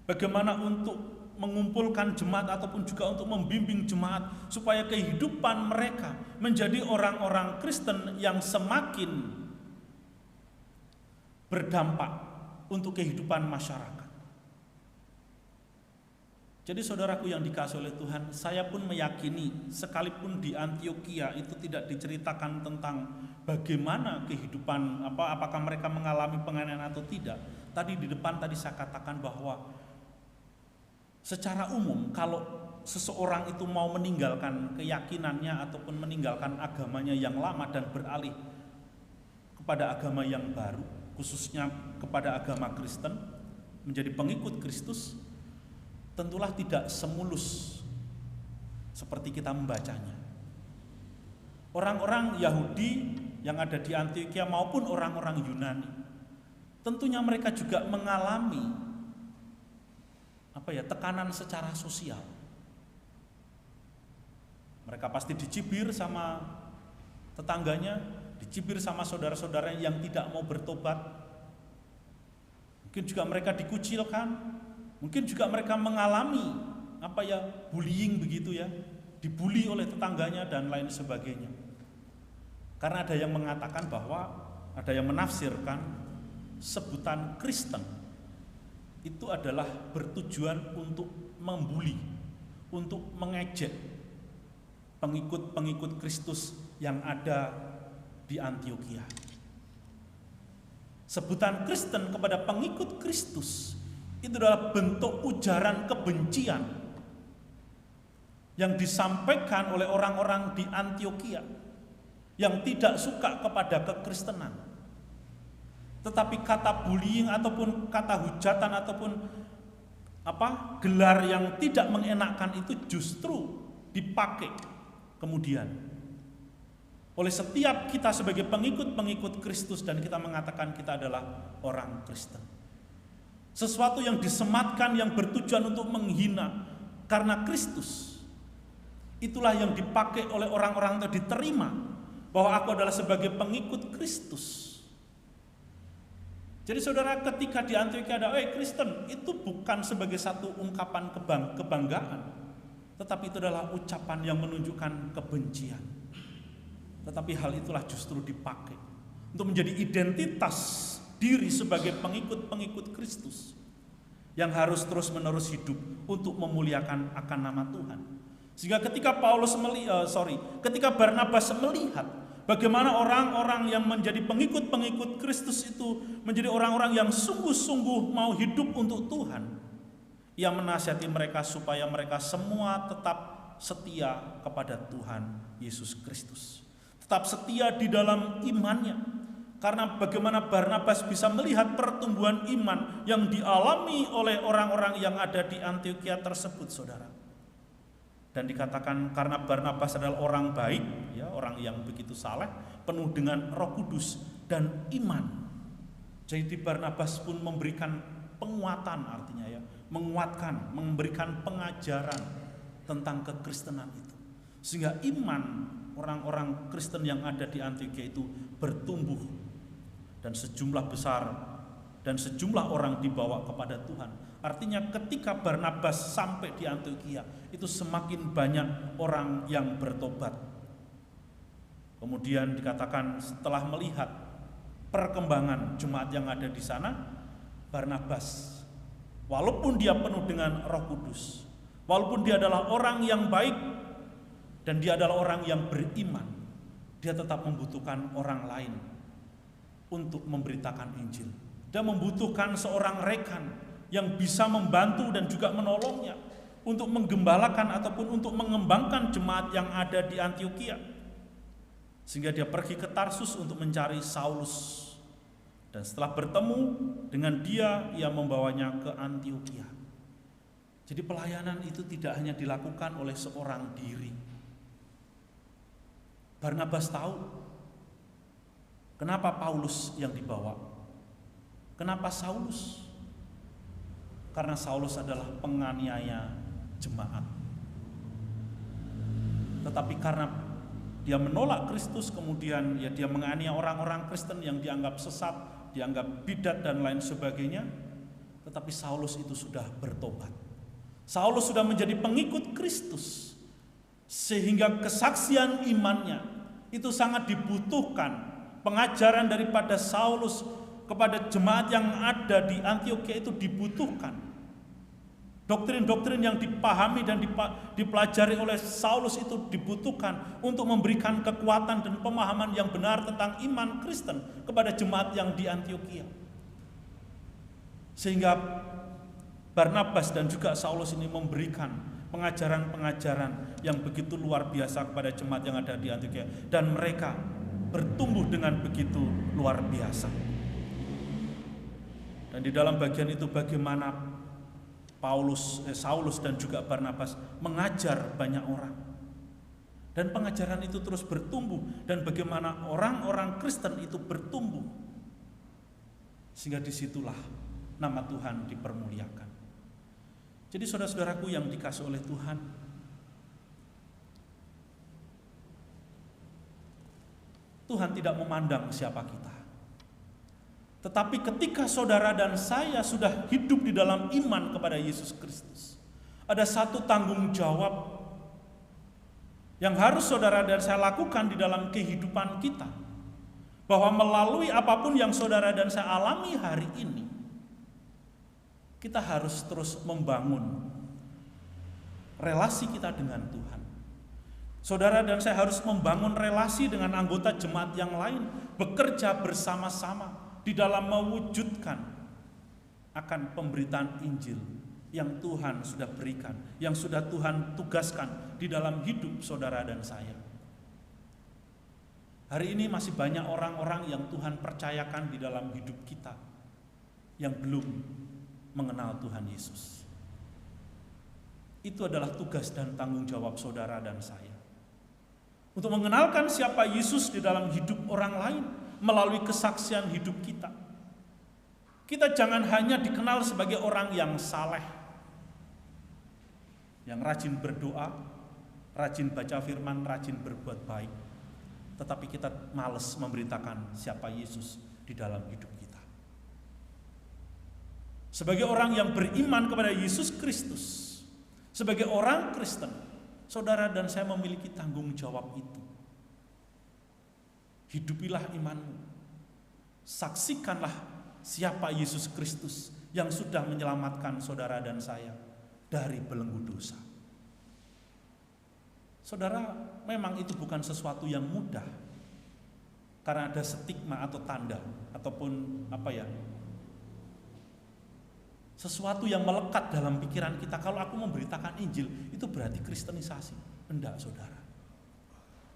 Bagaimana untuk mengumpulkan jemaat ataupun juga untuk membimbing jemaat supaya kehidupan mereka menjadi orang-orang Kristen yang semakin berdampak untuk kehidupan masyarakat. Jadi saudaraku yang dikasihi oleh Tuhan, saya pun meyakini sekalipun di Antiokhia itu tidak diceritakan tentang bagaimana kehidupan, apakah mereka mengalami penganiayaan atau tidak. Tadi di depan saya katakan bahwa secara umum kalau seseorang itu mau meninggalkan keyakinannya ataupun meninggalkan agamanya yang lama dan beralih kepada agama yang baru, khususnya kepada agama Kristen, menjadi pengikut Kristus, tentulah tidak semulus seperti kita membacanya. Orang-orang Yahudi yang ada di Antiokhia maupun orang-orang Yunani, tentunya mereka juga mengalami tekanan secara sosial. Mereka pasti dicibir sama tetangganya, dicibir sama saudara-saudaranya yang tidak mau bertobat. Mungkin juga mereka dikucilkan, mungkin juga mereka mengalami bullying begitu ya, dibully oleh tetangganya dan lain sebagainya. Karena ada yang mengatakan bahwa, ada yang menafsirkan sebutan Kristen itu adalah bertujuan untuk membuli, untuk mengejek pengikut-pengikut Kristus yang ada di Antiokhia. Sebutan Kristen kepada pengikut Kristus itu adalah bentuk ujaran kebencian yang disampaikan oleh orang-orang di Antiokhia yang tidak suka kepada kekristenan. Tetapi kata bullying ataupun kata hujatan ataupun gelar yang tidak mengenakkan itu justru dipakai kemudian oleh setiap kita sebagai pengikut-pengikut Kristus, dan kita mengatakan kita adalah orang Kristen. Sesuatu yang disematkan yang bertujuan untuk menghina karena Kristus, itulah yang dipakai oleh orang-orang yang diterima bahwa aku adalah sebagai pengikut Kristus. Jadi saudara, ketika di Antiokhia ada Kristen, itu bukan sebagai satu ungkapan kebanggaan, tetapi itu adalah ucapan yang menunjukkan kebencian. Tetapi hal itulah justru dipakai untuk menjadi identitas diri sebagai pengikut-pengikut Kristus yang harus terus-menerus hidup untuk memuliakan akan nama Tuhan. Sehingga ketika ketika Barnabas melihat bagaimana orang-orang yang menjadi pengikut-pengikut Kristus itu menjadi orang-orang yang sungguh-sungguh mau hidup untuk Tuhan, ia menasihati mereka supaya mereka semua tetap setia kepada Tuhan Yesus Kristus. Tetap setia di dalam imannya. Karena bagaimana Barnabas bisa melihat pertumbuhan iman yang dialami oleh orang-orang yang ada di Antiokhia tersebut, saudara. Dan dikatakan karena Barnabas adalah orang baik, ya, orang yang begitu saleh, penuh dengan Roh Kudus dan iman. Jadi Barnabas pun memberikan penguatan, artinya ya, menguatkan, memberikan pengajaran tentang kekristenan itu. Sehingga iman orang-orang Kristen yang ada di Antiokhia itu bertumbuh dan sejumlah besar dan sejumlah orang dibawa kepada Tuhan. Artinya ketika Barnabas sampai di Antiokhia, itu semakin banyak orang yang bertobat. Kemudian dikatakan setelah melihat perkembangan jemaat yang ada di sana, Barnabas, walaupun dia penuh dengan Roh Kudus, walaupun dia adalah orang yang baik dan dia adalah orang yang beriman, dia tetap membutuhkan orang lain untuk memberitakan Injil. Dia membutuhkan seorang rekan yang bisa membantu dan juga menolongnya untuk menggembalakan ataupun untuk mengembangkan jemaat yang ada di Antiokhia. Sehingga dia pergi ke Tarsus untuk mencari Saulus. Dan setelah bertemu dengan dia, ia membawanya ke Antiokhia. Jadi pelayanan itu tidak hanya dilakukan oleh seorang diri. Barnabas tahu kenapa Paulus yang dibawa. Kenapa Saulus? Karena Saulus adalah penganiaya jemaat. Tetapi karena dia menolak Kristus, kemudian ya dia menganiaya orang-orang Kristen yang dianggap sesat, dianggap bidat dan lain sebagainya. Tetapi Saulus itu sudah bertobat. Saulus sudah menjadi pengikut Kristus, sehingga kesaksian imannya itu sangat dibutuhkan. Pengajaran daripada Saulus kepada jemaat yang ada di Antiokhia itu dibutuhkan. Doktrin-doktrin yang dipahami dan dipelajari oleh Saulus itu dibutuhkan untuk memberikan kekuatan dan pemahaman yang benar tentang iman Kristen kepada jemaat yang di Antiokhia. Sehingga Barnabas dan juga Saulus ini memberikan pengajaran-pengajaran yang begitu luar biasa kepada jemaat yang ada di Antiokhia, dan mereka bertumbuh dengan begitu luar biasa. Dan di dalam bagian itu bagaimana Saulus dan juga Barnabas mengajar banyak orang. Dan pengajaran itu terus bertumbuh, dan bagaimana orang-orang Kristen itu bertumbuh. Sehingga disitulah nama Tuhan dipermuliakan. Jadi saudara-saudaraku yang dikasih oleh Tuhan, Tuhan tidak memandang siapa kita. Tetapi ketika saudara dan saya sudah hidup di dalam iman kepada Yesus Kristus, ada satu tanggung jawab yang harus saudara dan saya lakukan di dalam kehidupan kita. Bahwa melalui apapun yang saudara dan saya alami hari ini, kita harus terus membangun relasi kita dengan Tuhan. Saudara dan saya harus membangun relasi dengan anggota jemaat yang lain, bekerja bersama-sama di dalam mewujudkan akan pemberitaan Injil yang Tuhan sudah berikan, yang sudah Tuhan tugaskan di dalam hidup saudara dan saya. Hari ini masih banyak orang-orang yang Tuhan percayakan di dalam hidup kita yang belum mengenal Tuhan Yesus. Itu adalah tugas dan tanggung jawab saudara dan saya, untuk mengenalkan siapa Yesus di dalam hidup orang lain melalui kesaksian hidup kita. Kita jangan hanya dikenal sebagai orang yang saleh, yang rajin berdoa, rajin baca firman, rajin berbuat baik, tetapi kita malas memberitakan siapa Yesus di dalam hidup kita. Sebagai orang yang beriman kepada Yesus Kristus, sebagai orang Kristen, saudara dan saya memiliki tanggung jawab itu. Hidupilah imanmu. Saksikanlah siapa Yesus Kristus yang sudah menyelamatkan saudara dan saya dari belenggu dosa. Saudara, memang itu bukan sesuatu yang mudah, karena ada stigma atau tanda ataupun sesuatu yang melekat dalam pikiran kita. Kalau aku memberitakan Injil, itu berarti kristenisasi. Enggak, saudara.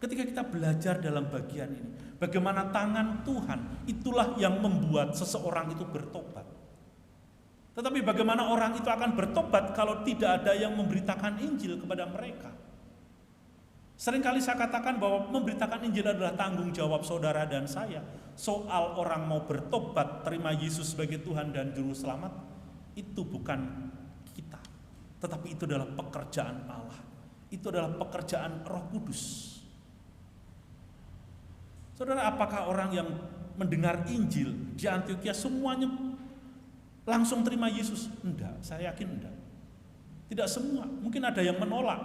Ketika kita belajar dalam bagian ini, bagaimana tangan Tuhan itulah yang membuat seseorang itu bertobat. Tetapi bagaimana orang itu akan bertobat kalau tidak ada yang memberitakan Injil kepada mereka? Seringkali saya katakan bahwa memberitakan Injil adalah tanggung jawab saudara dan saya. Soal orang mau bertobat, terima Yesus sebagai Tuhan dan Juru Selamat, itu bukan kita, tetapi itu adalah pekerjaan Allah. Itu adalah pekerjaan Roh Kudus. Saudara, apakah orang yang mendengar Injil di Antiokhia semuanya langsung terima Yesus? Enggak, saya yakin enggak. Tidak semua, mungkin ada yang menolak.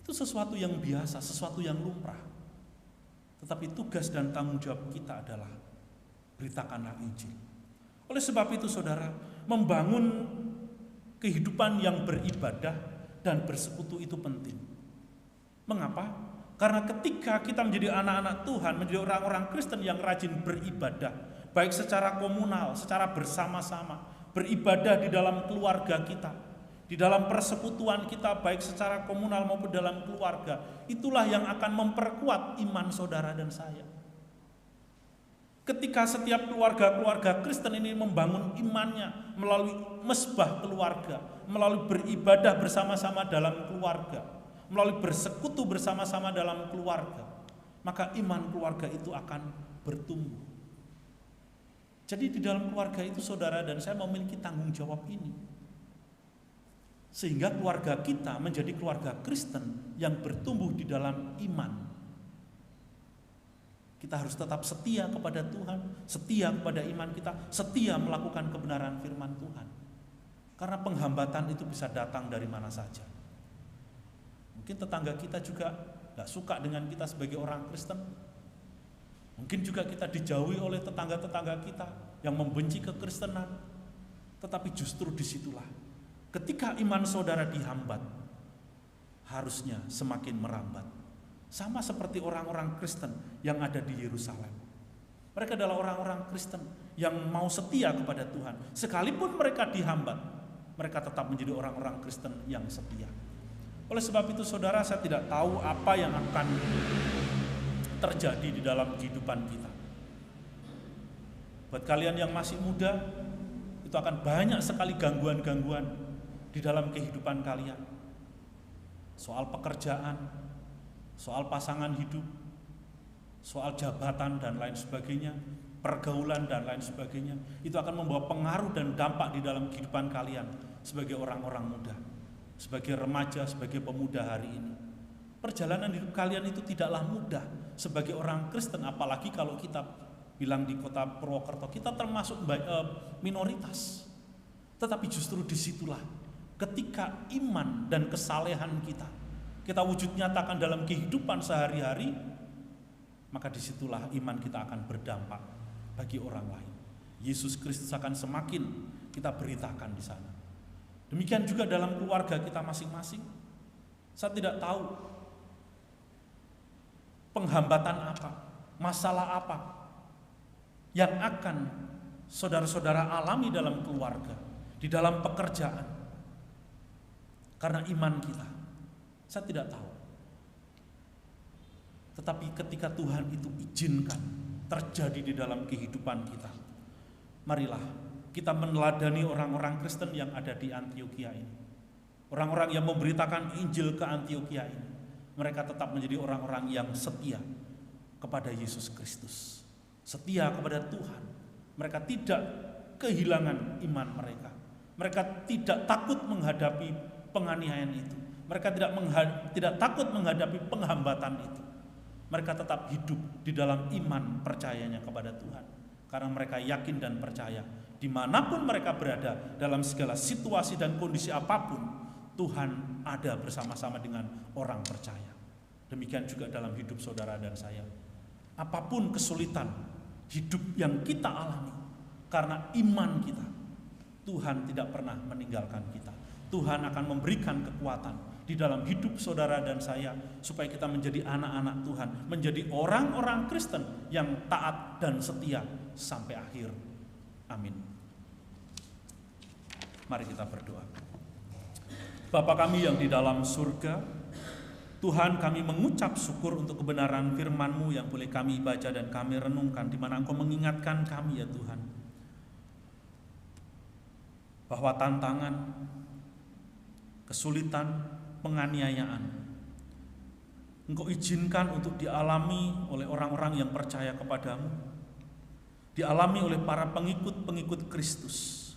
Itu sesuatu yang biasa, sesuatu yang lumrah. Tetapi tugas dan tanggung jawab kita adalah beritakanlah Injil. Oleh sebab itu saudara, membangun kehidupan yang beribadah dan bersekutu itu penting. Mengapa? Karena ketika kita menjadi anak-anak Tuhan, menjadi orang-orang Kristen yang rajin beribadah, baik secara komunal, secara bersama-sama, beribadah di dalam keluarga kita, di dalam persekutuan kita, baik secara komunal maupun dalam keluarga, itulah yang akan memperkuat iman saudara dan saya. Ketika setiap keluarga-keluarga Kristen ini membangun imannya melalui mesbah keluarga, melalui beribadah bersama-sama dalam keluarga, melalui bersekutu bersama-sama dalam keluarga, maka iman keluarga itu akan bertumbuh. Jadi di dalam keluarga itu saudara dan saya memiliki tanggung jawab ini. Sehingga keluarga kita menjadi keluarga Kristen yang bertumbuh di dalam iman. Kita harus tetap setia kepada Tuhan, setia kepada iman kita, setia melakukan kebenaran firman Tuhan. Karena penghambatan itu bisa datang dari mana saja. Mungkin tetangga kita juga gak suka dengan kita sebagai orang Kristen. Mungkin juga kita dijauhi oleh tetangga-tetangga kita yang membenci kekristenan. Tetapi justru disitulah, ketika iman saudara dihambat, harusnya semakin merambat. Sama seperti orang-orang Kristen yang ada di Yerusalem. Mereka adalah orang-orang Kristen yang mau setia kepada Tuhan. Sekalipun mereka dihambat, mereka tetap menjadi orang-orang Kristen yang setia. Oleh sebab itu saudara, saya tidak tahu apa yang akan terjadi di dalam kehidupan kita. Buat kalian yang masih muda, itu akan banyak sekali gangguan-gangguan di dalam kehidupan kalian. Soal pekerjaan, soal pasangan hidup, soal jabatan dan lain sebagainya, pergaulan dan lain sebagainya, itu akan membawa pengaruh dan dampak di dalam kehidupan kalian sebagai orang-orang muda, sebagai remaja, sebagai pemuda hari ini. Perjalanan hidup kalian itu tidaklah mudah sebagai orang Kristen, apalagi kalau kita bilang di kota Purwokerto, kita termasuk minoritas. Tetapi justru disitulah ketika iman dan kesalehan kita wujud nyatakan dalam kehidupan sehari-hari, maka disitulah iman kita akan berdampak bagi orang lain. Yesus Kristus akan semakin kita beritakan di sana. Demikian juga dalam keluarga kita masing-masing. Saya tidak tahu penghambatan apa, masalah apa yang akan saudara-saudara alami dalam keluarga, di dalam pekerjaan. Karena iman kita, saya tidak tahu. Tetapi ketika Tuhan itu izinkan terjadi di dalam kehidupan kita, marilah kita meneladani orang-orang Kristen yang ada di Antiokhia ini. Orang-orang yang memberitakan Injil ke Antiokhia ini. Mereka tetap menjadi orang-orang yang setia kepada Yesus Kristus, setia kepada Tuhan. Mereka tidak kehilangan iman mereka. Mereka tidak takut menghadapi penganiayaan itu. Mereka tidak takut menghadapi penghambatan itu. Mereka tetap hidup di dalam iman percayanya kepada Tuhan. Karena mereka yakin dan percaya, dimanapun mereka berada, dalam segala situasi dan kondisi apapun, Tuhan ada bersama-sama dengan orang percaya. Demikian juga dalam hidup saudara dan saya. Apapun kesulitan hidup yang kita alami, karena iman kita, Tuhan tidak pernah meninggalkan kita. Tuhan akan memberikan kekuatan di dalam hidup saudara dan saya, supaya kita menjadi anak-anak Tuhan, menjadi orang-orang Kristen yang taat dan setia sampai akhir. Amin. Mari kita berdoa. Bapa kami yang di dalam surga, Tuhan, kami mengucap syukur untuk kebenaran firman-Mu yang boleh kami baca dan kami renungkan, di mana Engkau mengingatkan kami ya Tuhan, bahwa tantangan, kesulitan, penganiayaan Engkau izinkan untuk dialami oleh orang-orang yang percaya kepadamu, dialami oleh para pengikut-pengikut Kristus.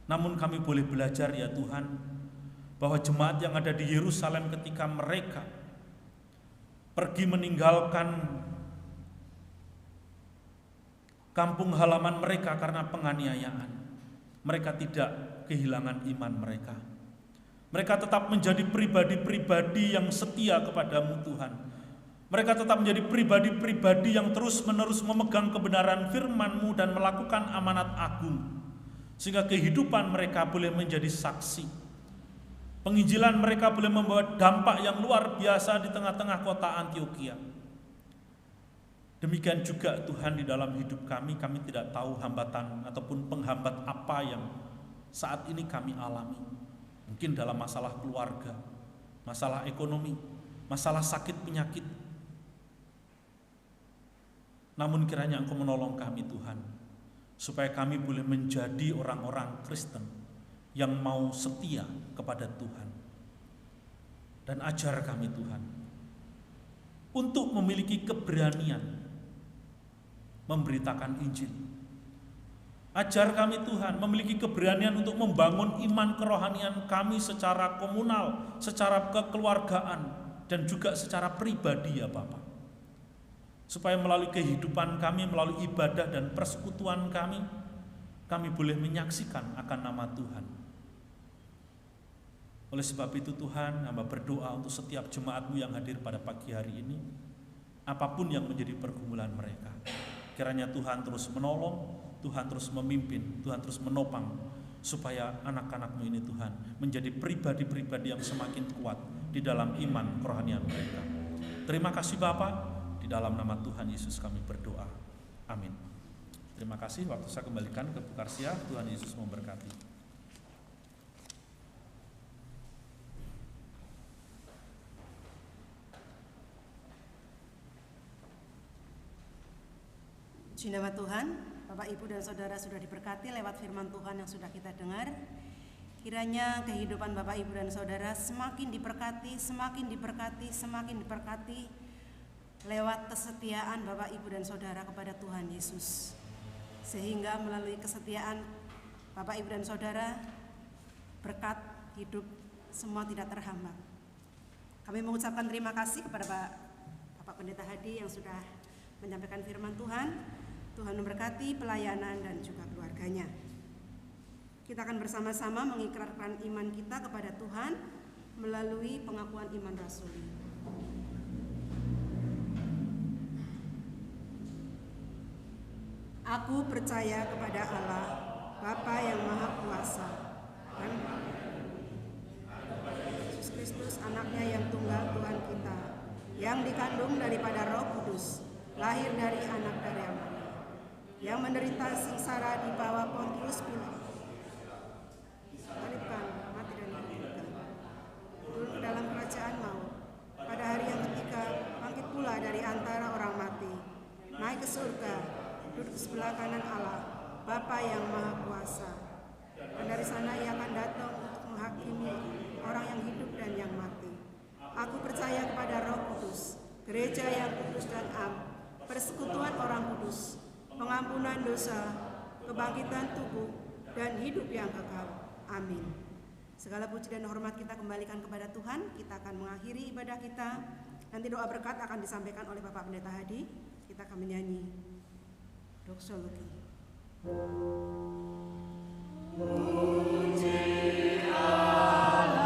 Namun kami boleh belajar ya Tuhan, bahwa jemaat yang ada di Yerusalem ketika mereka pergi meninggalkan kampung halaman mereka karena penganiayaan, mereka tidak kehilangan iman mereka. Mereka tetap menjadi pribadi-pribadi yang setia kepadamu Tuhan. Mereka tetap menjadi pribadi-pribadi yang terus-menerus memegang kebenaran firman-Mu dan melakukan amanat agung, sehingga kehidupan mereka boleh menjadi saksi Penginjilan mereka boleh membawa dampak yang luar biasa di tengah-tengah kota Antioquia. Demikian juga Tuhan di dalam hidup kami tidak tahu hambatan ataupun penghambat apa yang saat ini kami alami. Mungkin dalam masalah keluarga, masalah ekonomi, masalah sakit penyakit. Namun kiranya Engkau menolong kami Tuhan, supaya kami boleh menjadi orang-orang Kristen yang mau setia kepada Tuhan. Dan ajar kami Tuhan untuk memiliki keberanian memberitakan Injil. Ajar kami Tuhan memiliki keberanian untuk membangun iman kerohanian kami secara komunal, secara kekeluargaan, dan juga secara pribadi ya Bapak. Supaya melalui kehidupan kami, melalui ibadah dan persekutuan kami boleh menyaksikan akan nama Tuhan. Oleh sebab itu Tuhan, hamba berdoa untuk setiap jemaat-Mu yang hadir pada pagi hari ini, apapun yang menjadi pergumulan mereka. Kiranya Tuhan terus menolong, Tuhan terus memimpin, Tuhan terus menopang, supaya anak-anak-Mu ini Tuhan menjadi pribadi-pribadi yang semakin kuat di dalam iman kerohanian mereka. Terima kasih Bapa, di dalam nama Tuhan Yesus kami berdoa. Amin. Terima kasih, waktu saya kembalikan ke Bu Karsia. Tuhan Yesus memberkati. Puji nama Tuhan, Bapak, Ibu, dan Saudara sudah diberkati lewat firman Tuhan yang sudah kita dengar. Kiranya kehidupan Bapak, Ibu, dan Saudara semakin diberkati, semakin diberkati, semakin diberkati lewat kesetiaan Bapak, Ibu, dan Saudara kepada Tuhan Yesus. Sehingga melalui kesetiaan Bapak, Ibu, dan Saudara, berkat hidup semua tidak terhambat. Kami mengucapkan terima kasih kepada Bapak Pendeta Hadi yang sudah menyampaikan firman Tuhan. Tuhan memberkati pelayanan dan juga keluarganya. Kita akan bersama-sama mengikrarkan iman kita kepada Tuhan melalui pengakuan iman rasuli. Aku percaya kepada Allah, Bapa yang Maha Kuasa, dan Yesus Kristus, anaknya yang tunggal Tuhan kita, yang dikandung daripada Roh Kudus, lahir dari anak dari Maria, yang menderita sengsara di bawah Pontius Pilatus, disalibkan, mati dan dikuburkan, turun ke dalam kerajaan maut, pada hari yang ketiga bangkit pula dari antara orang mati, naik ke surga, duduk di sebelah kanan Allah, Bapa yang Maha Kuasa, dan dari sana Ia akan datang untuk menghakimi orang yang hidup dan yang mati. Aku percaya kepada Roh Kudus, gereja yang kudus dan am, persekutuan orang kudus, pengampunan dosa, kebangkitan tubuh, dan hidup yang kekal. Amin. Segala puji dan hormat kita kembalikan kepada Tuhan. Kita akan mengakhiri ibadah kita. Nanti doa berkat akan disampaikan oleh Bapak Pendeta Hadi. Kita akan menyanyi doksologi. Puji Allah.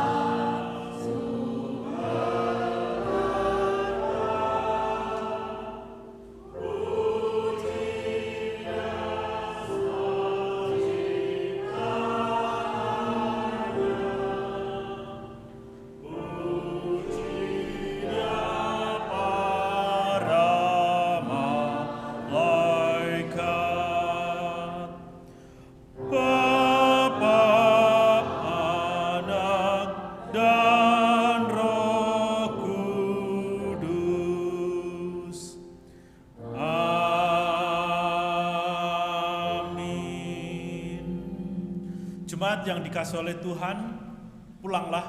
Yang dikasih oleh Tuhan, pulanglah,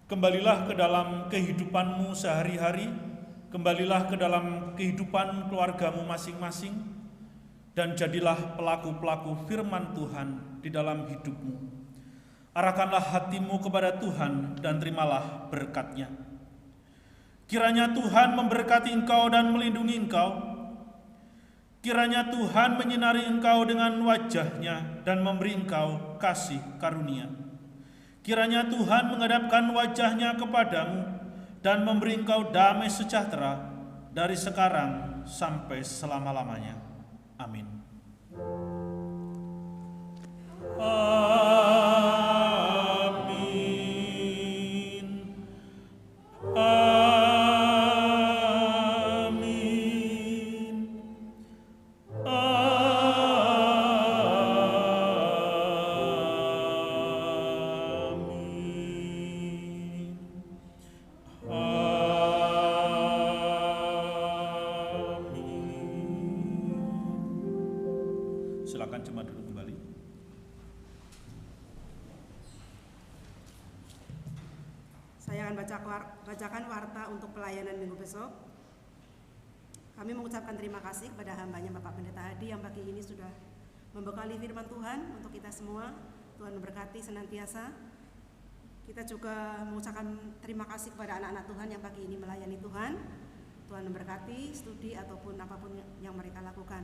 kembalilah ke dalam kehidupanmu sehari-hari, kembalilah ke dalam kehidupan keluargamu masing-masing, dan jadilah pelaku-pelaku firman Tuhan di dalam hidupmu. Arahkanlah hatimu kepada Tuhan dan terimalah berkat-Nya. Kiranya Tuhan memberkati engkau dan melindungi engkau. Kiranya Tuhan menyinari engkau dengan wajah-Nya dan memberi engkau kasih karunia. Kiranya Tuhan menghadapkan wajah-Nya kepadamu dan memberi engkau damai sejahtera dari sekarang sampai selama-lamanya. Amin. Amin. akan bacakan warta untuk pelayanan minggu besok. Kami mengucapkan terima kasih kepada hambanya Bapak Pendeta Hadi yang pagi ini sudah membekali firman Tuhan untuk kita semua. Tuhan memberkati senantiasa. Kita juga mengucapkan terima kasih kepada anak-anak Tuhan yang pagi ini melayani Tuhan. Tuhan memberkati studi ataupun apapun yang mereka lakukan.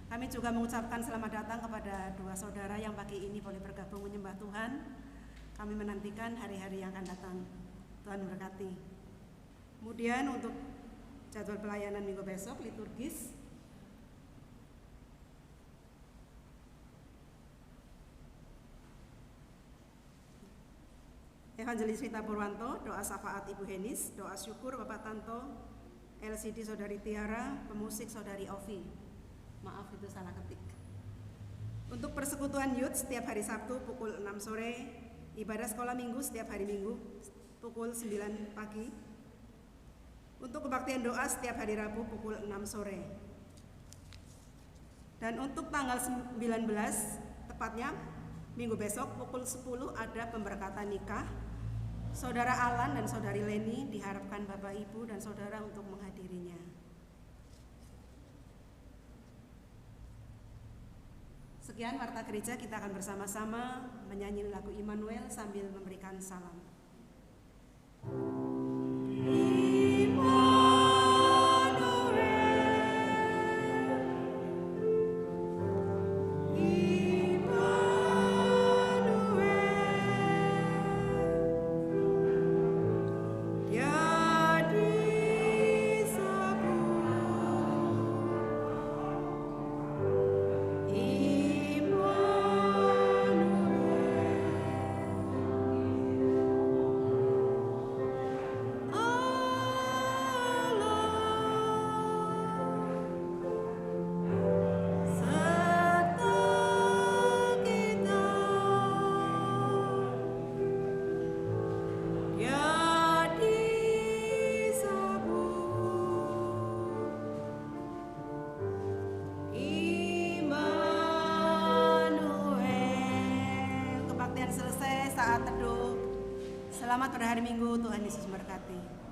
Kami juga mengucapkan selamat datang kepada dua saudara yang pagi ini boleh bergabung menyembah Tuhan. Kami menantikan hari-hari yang akan datang. Tuhan memberkati. Kemudian untuk jadwal pelayanan minggu besok liturgis. Evangelis Rita Purwanto, doa syafaat Ibu Henis, doa syukur Bapak Tanto, LCD Saudari Tiara, pemusik Saudari Ovi. Maaf itu salah ketik. Untuk persekutuan youth setiap hari Sabtu pukul 6 sore, ibadah sekolah minggu setiap hari Minggu pukul 9 pagi. Untuk kebaktian doa setiap hari Rabu pukul 6 sore. Dan untuk tanggal 19 tepatnya minggu besok pukul 10 ada pemberkatan nikah Saudara Alan dan Saudari Leni. Diharapkan Bapak Ibu dan Saudara untuk menghadirinya. Sekian warta gereja, kita akan bersama-sama menyanyi lagu Immanuel sambil memberikan salam. Selamat pada hari Minggu, Tuhan Yesus memberkati.